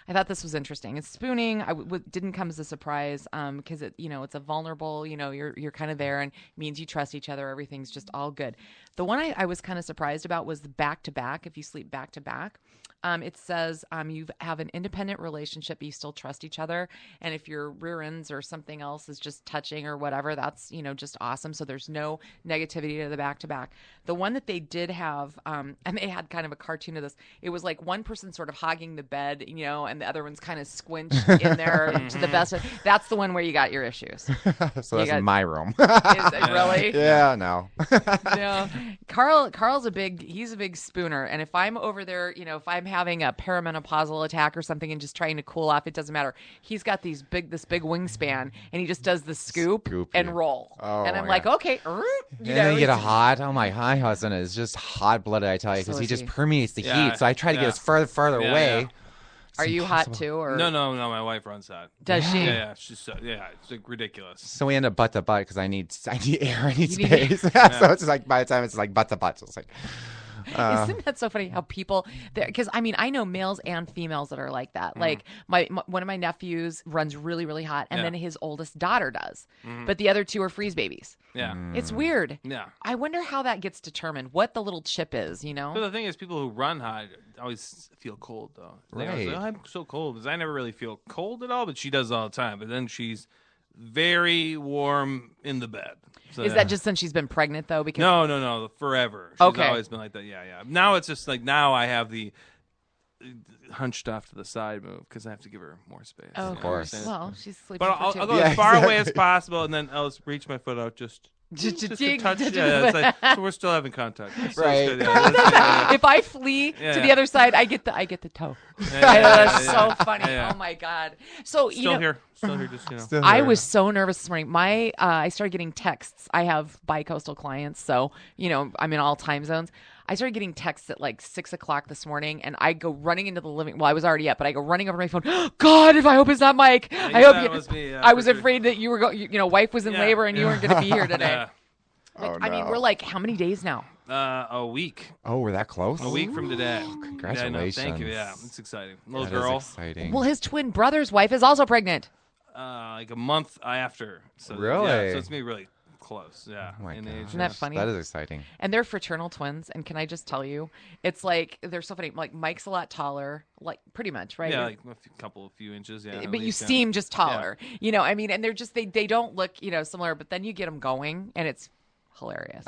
I thought this was interesting. It's spooning. Didn't come as a surprise because it's a vulnerable. You're kind of there and means you trust each other. Everything's just all good. The one I was kind of surprised about was the back to back. If you sleep back to back. It says you have an independent relationship, but you still trust each other. And if your rear ends or something else is just touching or whatever, that's, just awesome. So there's no negativity to the back to back. The one that they did have, and they had kind of a cartoon of this, it was like one person sort of hogging the bed, and the other one's kind of squinched in there to the best. That's the one where you got your issues. So that's my room. Is it really? Yeah, no. No. Carl's a big spooner. And if I'm over there, if I'm having a perimenopausal attack or something and just trying to cool off, it doesn't matter. He's got this big wingspan and he just does the scoop and roll. Oh, and I'm yeah. like, okay. And then you get a hot. Oh my husband is just hot blooded. I tell you, because So he is just he. permeates the Yeah, heat. So I try to get yeah. us further Yeah, away. yeah. Are you hot too? Or No, my wife runs hot. does she? Yeah, she's it's like ridiculous. So we end up butt to butt because I need air, I need You need- space. So it's like by the time it's like butt to butt, so it's like. Isn't that so funny how people because I know males and females that are like that. Like my one of my nephews runs really, really hot, and Yeah. then his oldest daughter does, but the other 2 are freeze babies. Yeah. It's weird. Yeah. I wonder how that gets determined. What the little chip is, But the thing is, people who run hot always feel cold, though. They always Right. say, "Oh, I'm so cold." Because I never really feel cold at all, but she does all the time. But then she's very warm in the bed. So, Is that just since she's been pregnant though? Because No, forever. She's Okay. always been like that. Yeah. Now it's just like now I have the hunched off to the side move because I have to give her more space. Oh, Of course. Well, she's sleeping. But for two. I'll go Yeah, as far away as exactly. possible, and then I'll just reach my foot out just a touch. Just- Yeah, it's like, so we're still having contact. So Right. it's good, yeah, that's- If I flee Yeah. to the other side, I get the toe. yeah, That's yeah. so funny. Yeah. Oh my god. So you Still know, here, just Still I there. was so nervous this morning. I started getting texts. I have bi-coastal clients, so I'm in all time zones. I started getting texts at like 6:00 this morning, and I go running into the living. Well, I was already up, but I go running over my phone. God, if I hope it's not Mike. I hope that was me, I was for sure. afraid that you were wife was in Yeah. labor and you weren't going to be here today. Yeah. Oh, I mean, no. we're like how many days now? A week. Oh, we're that close? A week from today. Congratulations. Yeah, no, thank you. Yeah, it's exciting. Little That is girl. exciting. Well, his twin brother's wife is also pregnant. Like a month after. So, Really? Yeah, so it's me really close. Yeah. Oh my in gosh. age. Isn't that funny? That is exciting. And they're fraternal twins. And can I just tell you, it's like they're so funny. Like Mike's a lot taller, like pretty much, right? Yeah, like a few inches. Yeah. at But you least, yeah. seem just taller. I mean, and they're just they don't look similar. But then you get them going, and it's hilarious.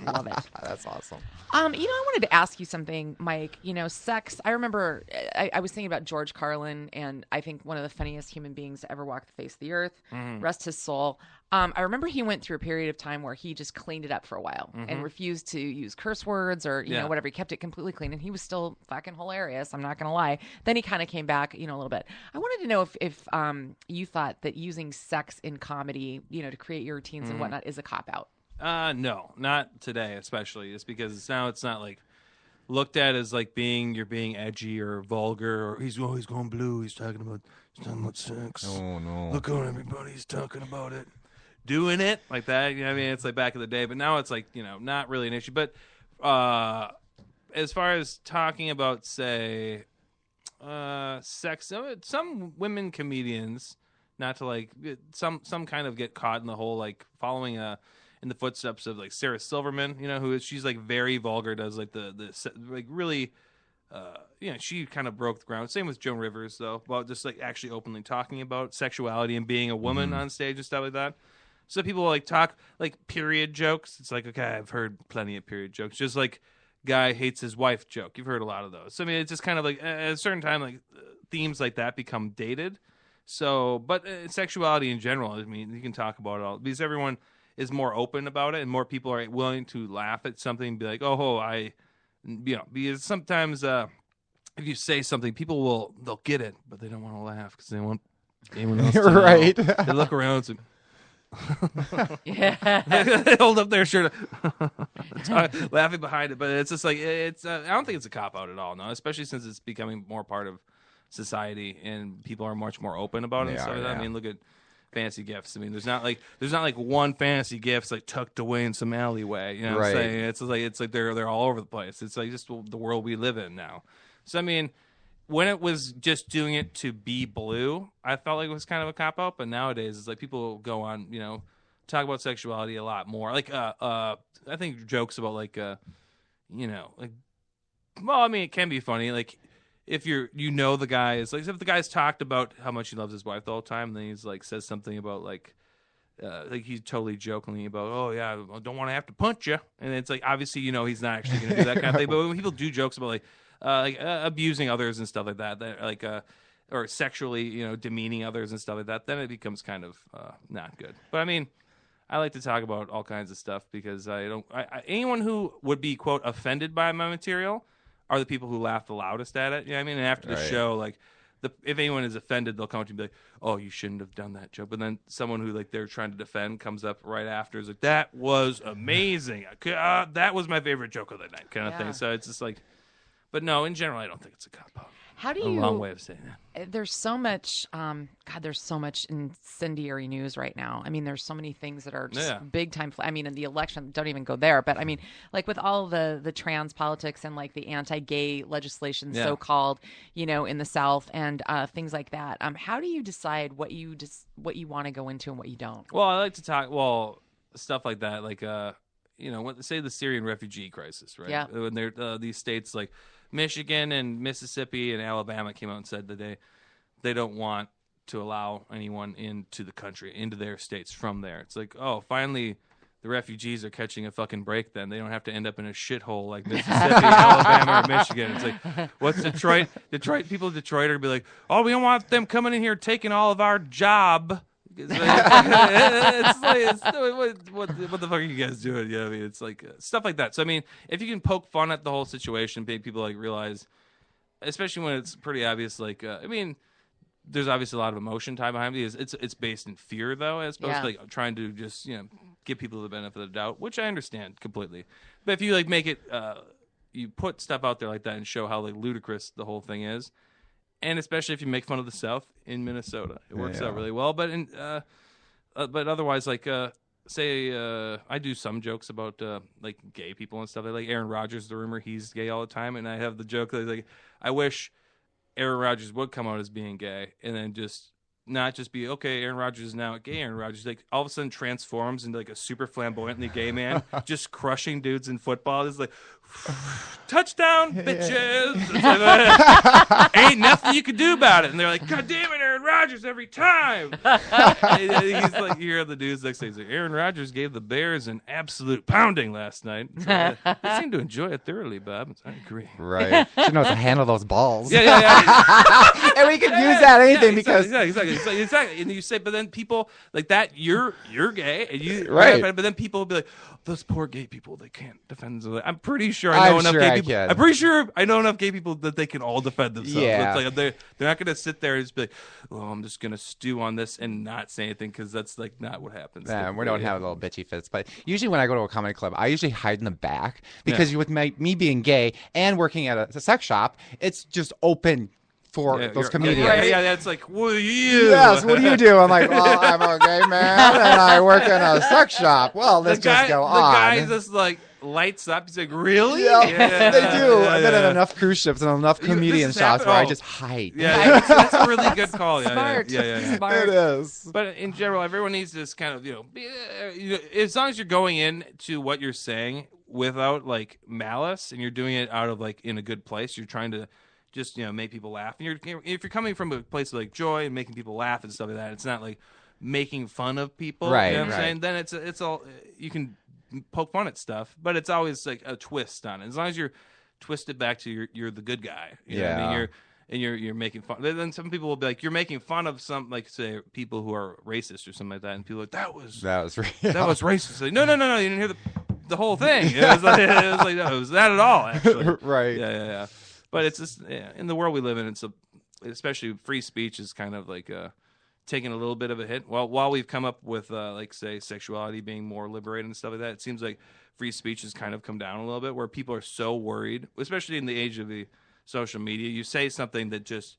Love it. That's awesome. I wanted to ask you something, Mike. Sex. I remember I was thinking about George Carlin, and I think one of the funniest human beings to ever walk the face of the earth. Rest his soul. I remember he went through a period of time where he just cleaned it up for a while and refused to use curse words or whatever. He kept it completely clean, and he was still fucking hilarious. I'm not gonna lie. Then he kind of came back, a little bit. I wanted to know if you thought that using sex in comedy, to create your routines and whatnot, is a cop out. No, not today, especially. It's because now it's not like looked at as like you're being edgy or vulgar, or he's always going blue. He's talking about sex. Oh, no. Look on everybody, he's talking about it, doing it like that. I mean, it's like back in the day, but now it's like not really an issue. But as far as talking about say sex, some women comedians, not to like some kind of get caught in the whole like following in the footsteps of like Sarah Silverman, she's like very vulgar, does like the like really, she kind of broke the ground. Same with Joan Rivers though, about just like actually openly talking about sexuality and being a woman on stage and stuff like that. So people like talk like period jokes. It's like, okay, I've heard plenty of period jokes. Just like guy hates his wife joke. You've heard a lot of those. So I mean, it's just kind of like at a certain time, like themes like that become dated. So, but sexuality in general, I mean, you can talk about it all because everyone is more open about it, and more people are willing to laugh at something and be like, because sometimes if you say something, they'll get it, but they don't want to laugh because they want anyone else to know. Right. They look around and Yeah. they hold up their shirt, laughing behind it. But it's just like I don't think it's a cop out at all, no. Especially since it's becoming more part of society and people are much more open about it and They stuff are, like that. yeah. I mean, look at fancy gifts. I mean, there's not like one fancy gift like tucked away in some alleyway. You know what I'm Right. saying? It's like they're all over the place. It's like just the world we live in now. So I mean, when it was just doing it to be blue, I felt like it was kind of a cop out. But nowadays, it's like people go on, talk about sexuality a lot more. Like, I think jokes about like, well, I mean, it can be funny. Like, if the guy is like, if the guy's talked about how much he loves his wife the whole time, then he's like says something about like he's totally jokingly about, oh yeah, I don't want to have to punch you, and it's like obviously he's not actually going to do that kind of thing. But when people do jokes about like abusing others and stuff like that, like or sexually demeaning others and stuff like that, then it becomes kind of not good. But I mean, I like to talk about all kinds of stuff because anyone who would be quote offended by my material are the people who laugh the loudest at it. You know what I mean? And after the Right. show, like, if anyone is offended, they'll come up to me and be like, oh, you shouldn't have done that joke. But then someone who, like, they're trying to defend comes up right after is like, that was amazing. That was my favorite joke of the night kind of Yeah. thing. So it's just like, but no, in general, I don't think it's a cop-out. How do A you? long way of saying that. There's so much. There's so much incendiary news right now. I mean, there's so many things that are just Yeah. big time. I mean, in the election, don't even go there. But I mean, like with all the trans politics and like the anti-gay legislation, Yeah. so called, in the South and things like that. How do you decide what you want to go into and what you don't? Well, I like to talk, stuff like that, like, say the Syrian refugee crisis, right? Yeah. When these states like Michigan and Mississippi and Alabama came out and said that they don't want to allow anyone into the country, into their states from there. It's like, oh, finally the refugees are catching a fucking break. Then they don't have to end up in a shithole like Mississippi, Alabama, or Michigan. It's like, what's Detroit? People in Detroit are gonna be like, oh, we don't want them coming in here taking all of our job. It's like, what the fuck are you guys doing? Yeah, I mean, it's like stuff like that. So I mean, if you can poke fun at the whole situation, make people like realize, especially when it's pretty obvious. Like, I mean, there's obviously a lot of emotion tied behind it. It's based in fear though, as opposed to like trying to just give people the benefit of the doubt, which I understand completely. But if you like make it, you put stuff out there like that and show how like ludicrous the whole thing is, and especially if you make fun of the South in Minnesota, it works out really well. But but otherwise, like say I do some jokes about like gay people and stuff. Like Aaron Rodgers, the rumor he's gay all the time, and I have the joke that like I wish Aaron Rodgers would come out as being gay, and then not just be, okay, Aaron Rodgers is now a gay Aaron Rodgers. Like all of a sudden transforms into like a super flamboyantly gay man, just crushing dudes in football. It's like, touchdown, bitches. It's like, ain't nothing you can do about it. And they're like, God damn it, Aaron Rodgers every time. He's like, you hear the news next day. He's like, Aaron Rodgers gave the Bears an absolute pounding last night. So, they seem to enjoy it thoroughly, Bob. I agree. Right. Should know how to handle those balls. Yeah. And we could use that anything because exactly. And you say, but then people like that, you're gay, and you right. But then people will be like, those poor gay people, they can't defend themselves. I'm pretty sure I know enough gay people. I'm pretty sure I know enough gay people that they can all defend themselves. Yeah. It's like they're not going to sit there and just be like, oh, I'm just going to stew on this and not say anything, because that's like not what happens. Yeah, we don't have little bitchy fits. But usually when I go to a comedy club, I usually hide in the back because with me being gay and working at a sex shop, it's just open for those comedians. Yeah, it's like, what do you? Yes, what do you do? I'm like, well, I'm a gay man and I work in a sex shop. Well, let's just go on. The guy just like lights up. He's like, really? Yeah, they do. I've been at enough cruise ships and enough comedian shops where I just hide. Yeah, that's a really good call. Smart. Yeah. Smart. It is. But in general, everyone needs to just kind of, as long as you're going into what you're saying without like malice, and you're doing it out of like in a good place, you're trying to just make people laugh, and if you're coming from a place of like joy and making people laugh and stuff like that, it's not like making fun of people, right? You know what I'm saying? Then it's all, you can poke fun at stuff, but it's always like a twist on it. As long as you're twisted back to you're the good guy, you know what I mean? You're making fun. Then some people will be like, you're making fun of some, like say people who are racist or something like that, and people are like, that was racist. Like, no, you didn't hear the whole thing. It was like no, it was not at all actually. Right. Yeah. But it's just in the world we live in, especially free speech is kind of like taking a little bit of a hit. Well, while we've come up with like say sexuality being more liberated and stuff like that, it seems like free speech has kind of come down a little bit, where people are so worried, especially in the age of the social media. You say something that just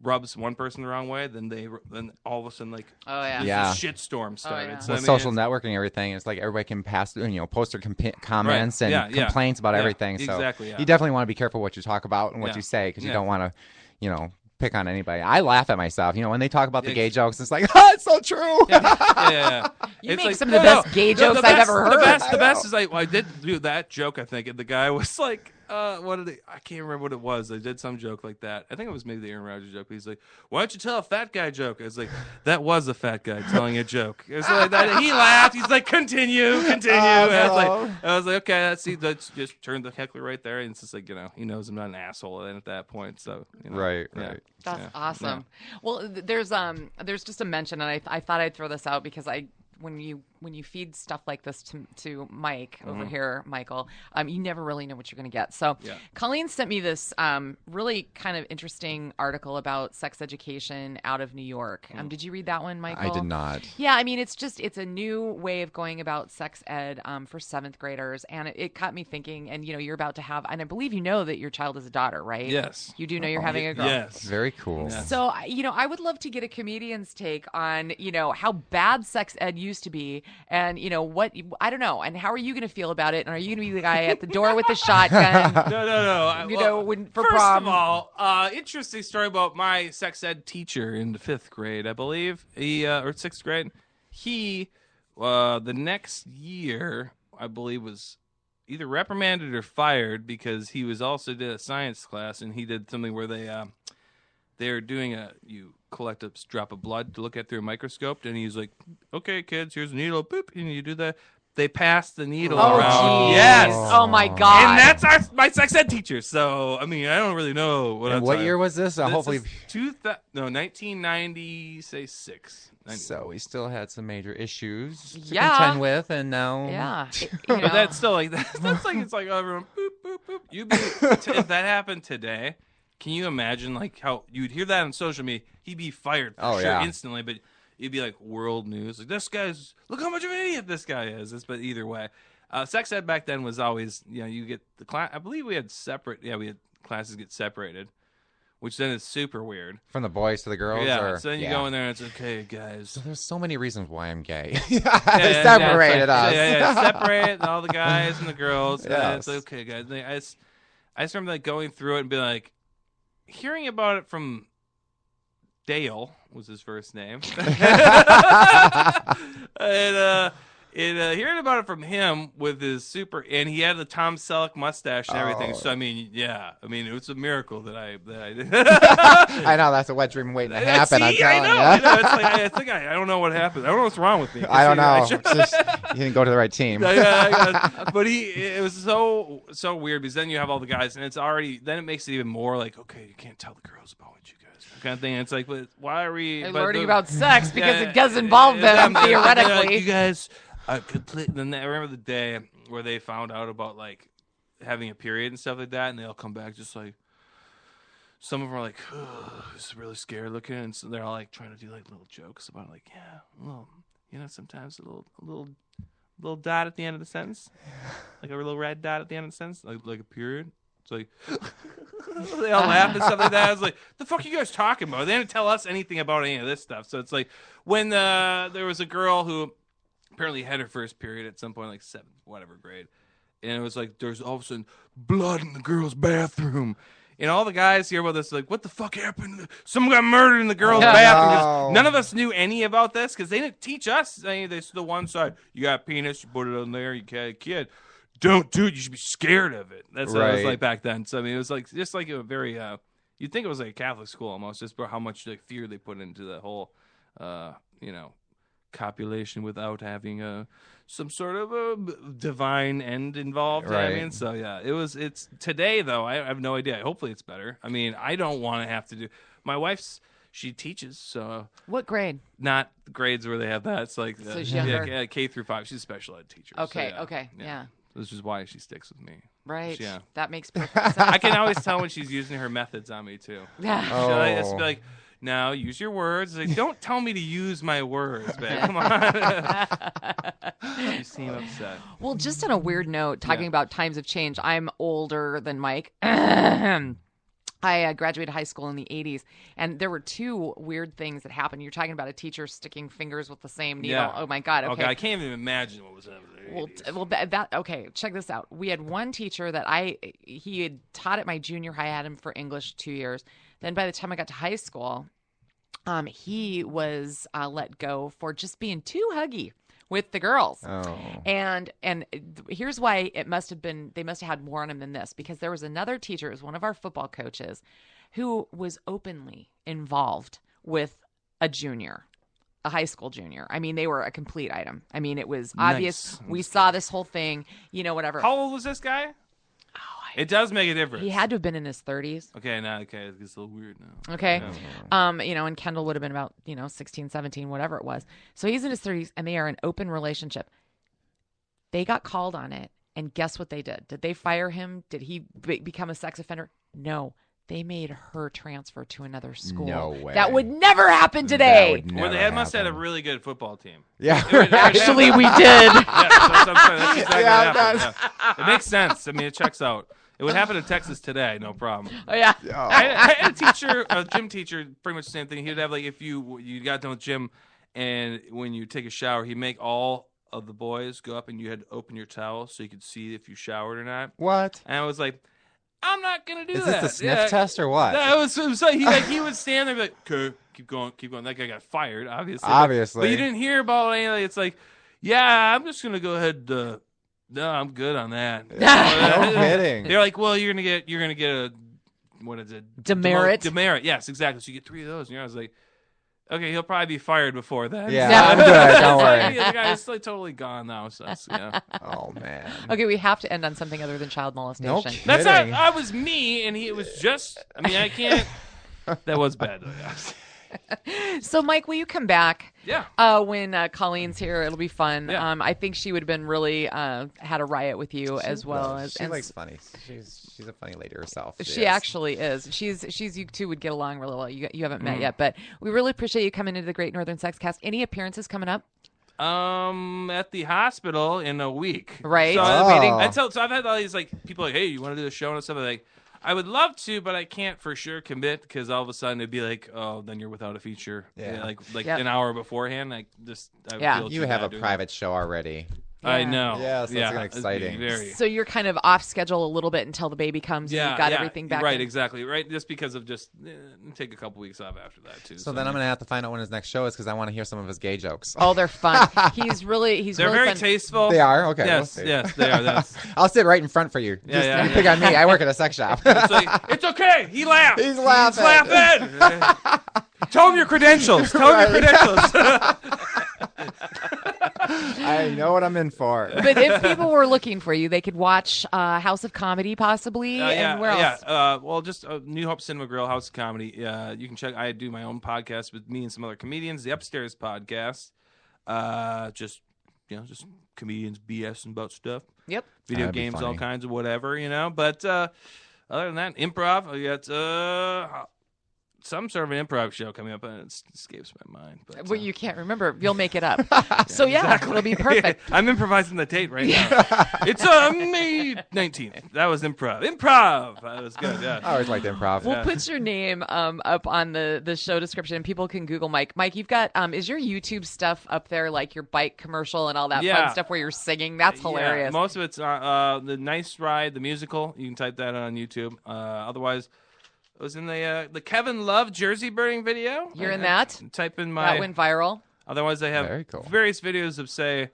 rubs one person the wrong way, then all of a sudden, like, there's a shitstorm started. So, social networking, everything, it's like everybody can pass, post their comments and complaints about everything. So exactly, you definitely want to be careful what you talk about and what you say, because you don't want to, pick on anybody. I laugh at myself, when they talk about the gay jokes. It's like, it's so true. Yeah. You it's make like, some of the best gay jokes I've ever heard. The best is like, I did do that joke, I think, and the guy was like, I can't remember what it was. I did some joke like that. I think it was maybe the Aaron Rodgers joke. But he's like, why don't you tell a fat guy joke? It's like, that was a fat guy telling a joke. It's like that. He laughed. He's like, continue. I was like, okay, let's just turn the heckler right there. And it's just like, he knows I'm not an asshole at that point. So, Right. That's awesome. Yeah. Well, there's just a mention, and I thought I'd throw this out because when you feed stuff like this to Mike over here, Michael, you never really know what you're going to get. So Colleen sent me this really kind of interesting article about sex education out of New York. Did you read that one, Michael? I did not. Yeah, I mean, it's a new way of going about sex ed for 7th graders, and it caught me thinking, and you're about to have, and I believe that your child is a daughter, right? Yes. You do know you're having a girl. Yes. Very cool. Yes. So, I would love to get a comedian's take on, how bad sex ed used to be, and what, I don't know, and how are you going to feel about it, and are you going to be the guy at the door with the shotgun? No. For first prom? of all, interesting story about my sex ed teacher in the 5th grade, I believe, or 6th grade. He, the next year, I believe, was either reprimanded or fired because he was also did a science class, and he did something where they're doing you collect a drop of blood to look at through a microscope, and he's like, okay, kids, here's a needle, boop, and you do that. they pass the needle Oh, around. geez. Yes. Oh, my God. And that's my sex ed teacher. So, I mean, I don't really know what year was this? Hopefully. Is 1996. So we still had some major issues to Yeah. contend with, and now. Yeah. But that's still like that's like it's like everyone boop boop boop. If that happened today, can you imagine like how you'd hear that on social media? He'd be fired for sure instantly, but it'd be like world news. Like this guy's look how much of an idiot this guy is. But either way, sex ed back then was always you get the class. I believe we had separate. Yeah, we had classes get separated. Which then is super weird. From the boys to the girls? Yeah, so then you go in there and it's okay, guys. So there's so many reasons why I'm gay. They separated us. Separate all the guys and the girls. Yes. And it's okay, guys. I just remember like going through it and being like, hearing about it from Dale was his first name. And hearing about it from him with his and he had the Tom Selleck mustache and everything. So I mean, it was a miracle that I did. I know that's a wet dream waiting to happen. I'm telling you. It's like, I don't know what happened. I don't know what's wrong with me. I don't know. You didn't go to the right team. But it was so weird because then you have all the guys and then it makes it even more like, okay, you can't tell the girls about what you guys kind of thing. And it's like, but why are we learning about sex because it does involve them theoretically? Like, you guys. Then I remember the day where they found out about like having a period and stuff like that, and they all come back just like some of them are like, just really scared looking, and so they're all like trying to do like little jokes about it, like, well, sometimes a little dot at the end of the sentence, like a little red dot at the end of the sentence, like a period. It's like they all laugh and stuff like that. I was like, the fuck are you guys talking about? They didn't tell us anything about any of this stuff. So it's like when there was a girl who apparently had her first period at some point, like 7th, whatever grade. And it was like, there's all of a sudden blood in the girl's bathroom. And all the guys hear about this, like, what the fuck happened? Someone got murdered in the girl's bathroom. None of us knew any about this because they didn't teach us. This the one side. You got a penis, you put it on there, you got a kid. Don't do it. You should be scared of it. That's what it was like back then. So, I mean, it was like just like a very, you'd think it was like a Catholic school almost, just for how much like fear they put into the whole, copulation without having some sort of a divine end involved. Right. I mean, so yeah, it's today though. I have no idea. Hopefully it's better. I mean, I don't want to have to do. My wife's she teaches, so what grade? Not grades where they have that. It's like so K through 5. She's a special ed teacher. Okay, so yeah. Which is why she sticks with me. Right. Yeah. That makes perfect sense. I can always tell when she's using her methods on me too. Yeah. She'll just be like, now use your words. Like, don't tell me to use my words, babe. Come on. You seem upset. Well, just on a weird note, talking about times of change, I'm older than Mike. I graduated high school in the 80s, and there were two weird things that happened. You're talking about a teacher sticking fingers with the same needle. Yeah. Oh, my God. Okay. I can't even imagine what was happening. Okay, check this out. We had one teacher that he had taught at my junior high. I had him for English 2 years. Then by the time I got to high school, he was let go for just being too huggy with the girls. Oh. And here's why they must have had more on him than this, because there was another teacher, it was one of our football coaches, who was openly involved with a high school junior. I mean, they were a complete item. I mean, it was obvious. Nice. We saw this whole thing, whatever. How old was this guy? It does make a difference. He had to have been in his 30s. Okay, it gets a little weird now. Okay. And Kendall would have been about, 16, 17, whatever it was. So he's in his 30s, and they are in open relationship. They got called on it, and guess what they did? Did they fire him? Did he become a sex offender? No. They made her transfer to another school. No way. That would never happen today. Well, they must have had a really good football team. Yeah. Actually, we did. Yeah, that's exactly what happened. Yeah. It makes sense. I mean, it checks out. It would happen in Texas today, no problem. Oh, yeah. I had a teacher, a gym teacher, pretty much the same thing. He would have, like, if you got done with gym, and when you take a shower, he'd make all of the boys go up, and you had to open your towel so you could see if you showered or not. What? And I was like, I'm not going to do Is that. this a sniff test or what? It was like, he would stand there and be like, okay, keep going. That guy got fired, obviously. But you didn't hear about anything. It's like, yeah, I'm just going to go ahead. No, I'm good on that. No kidding. They're like, well, you're gonna get a what is it? Demerit. Demerit. Yes, exactly. So you get 3 of those. And I was like, Okay, he'll probably be fired before then. Yeah, I'm good. Don't worry. The guy's like totally gone now. So Oh man. Okay, we have to end on something other than child molestation. No that's not. kidding. I was me, and it was just. I mean, I can't. That was bad. So, Mike, will you come back? Yeah. When Colleen's here, it'll be fun. Yeah. I think she would have been really had a riot with you as well as. She likes funny. She's a funny lady herself. She actually is. She's you two would get along really well. You haven't met yet, but we really appreciate you coming into the Great Northern Sex Cast. Any appearances coming up? At the hospital in a week. Right. So, Oh. so I've had all these like people like, hey, you want to do the show and stuff? I'm like, I would love to, but I can't for sure commit because all of a sudden it'd be like, oh, then you're without a feature. Yeah. Like Yep. an hour beforehand. I would feel You too have bad a doing private show already. that. I know. Yeah, so it's it'd be exciting. Very. So you're kind of off schedule a little bit until the baby comes and you've got everything back. Right, in. exactly. Right, just because of take a couple weeks off after that too. So then I'm gonna have to find out when his next show is because I want to hear some of his gay jokes. Oh, they're fun. They're They're really very fun. tasteful. They are? Okay, Yes, we'll see. yes, they are. That's, I'll sit right in front for you. Just yeah. pick on me. I work at a sex shop. it's like, it's okay. He laughed. He's laughing. He's laughing. Tell him your credentials. Tell him your credentials. I know what I'm in for. But if people were looking for you, they could watch House of Comedy possibly. And where else? Well, just New Hope Cinema Grill, House of Comedy. You can check. I do my own podcast with me and some other comedians. The Upstairs Podcast. Just comedians BSing about stuff. Yep. Video That'd be games, all funny. kinds of whatever, But other than that, improv. I got some sort of an improv show coming up, and it escapes my mind. But Well, you can't remember. You'll make it up. So it'll be perfect. I'm improvising the date right now. It's May 19th. That was improv. Improv. That was good. Yeah. I always liked improv. We'll put your name up on the show description, and people can Google Mike. Mike, you've got is your YouTube stuff up there, like your bike commercial and all that fun stuff where you're singing? That's hilarious. Yeah, most of it's the Nice Ride, the musical. You can type that on YouTube. Otherwise, I was in the Kevin Love jersey burning video. You're in that? Type in That went viral. Otherwise, I have Very cool. various videos of, say,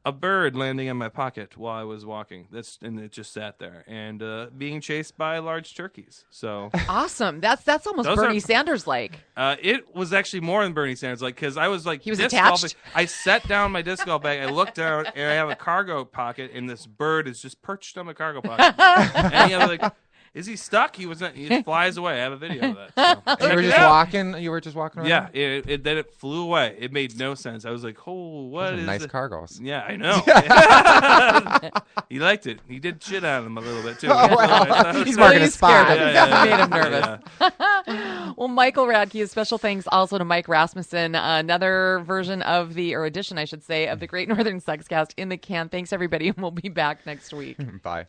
a bird landing in my pocket while I was walking. And it just sat there. And being chased by large turkeys. So Awesome. That's almost Those Bernie are- Sanders like. it was actually more than Bernie Sanders, because I was like, He was disc attached? golfing. I set down my disc golf bag. I looked down, and I have a cargo pocket, and this bird is just perched on my cargo pocket. And I was like, is he stuck? He wasn't. He just flies away. I have a video of that. So. You were just walking. You were just walking around. Yeah, then it flew away. It made no sense. I was like, "Oh, what Those are is nice it?" cargos. Yeah, I know. He liked it. He did shit on him a little bit too. Oh, well, he's marking a He's scared spot. of him. Yeah, Made him nervous. yeah. Well, Michael Radke, special thanks also to Mike Rasmussen. Another version of or edition, I should say, of the Great Northern Sex Cast in the can. Thanks, everybody, and we'll be back next week. Bye.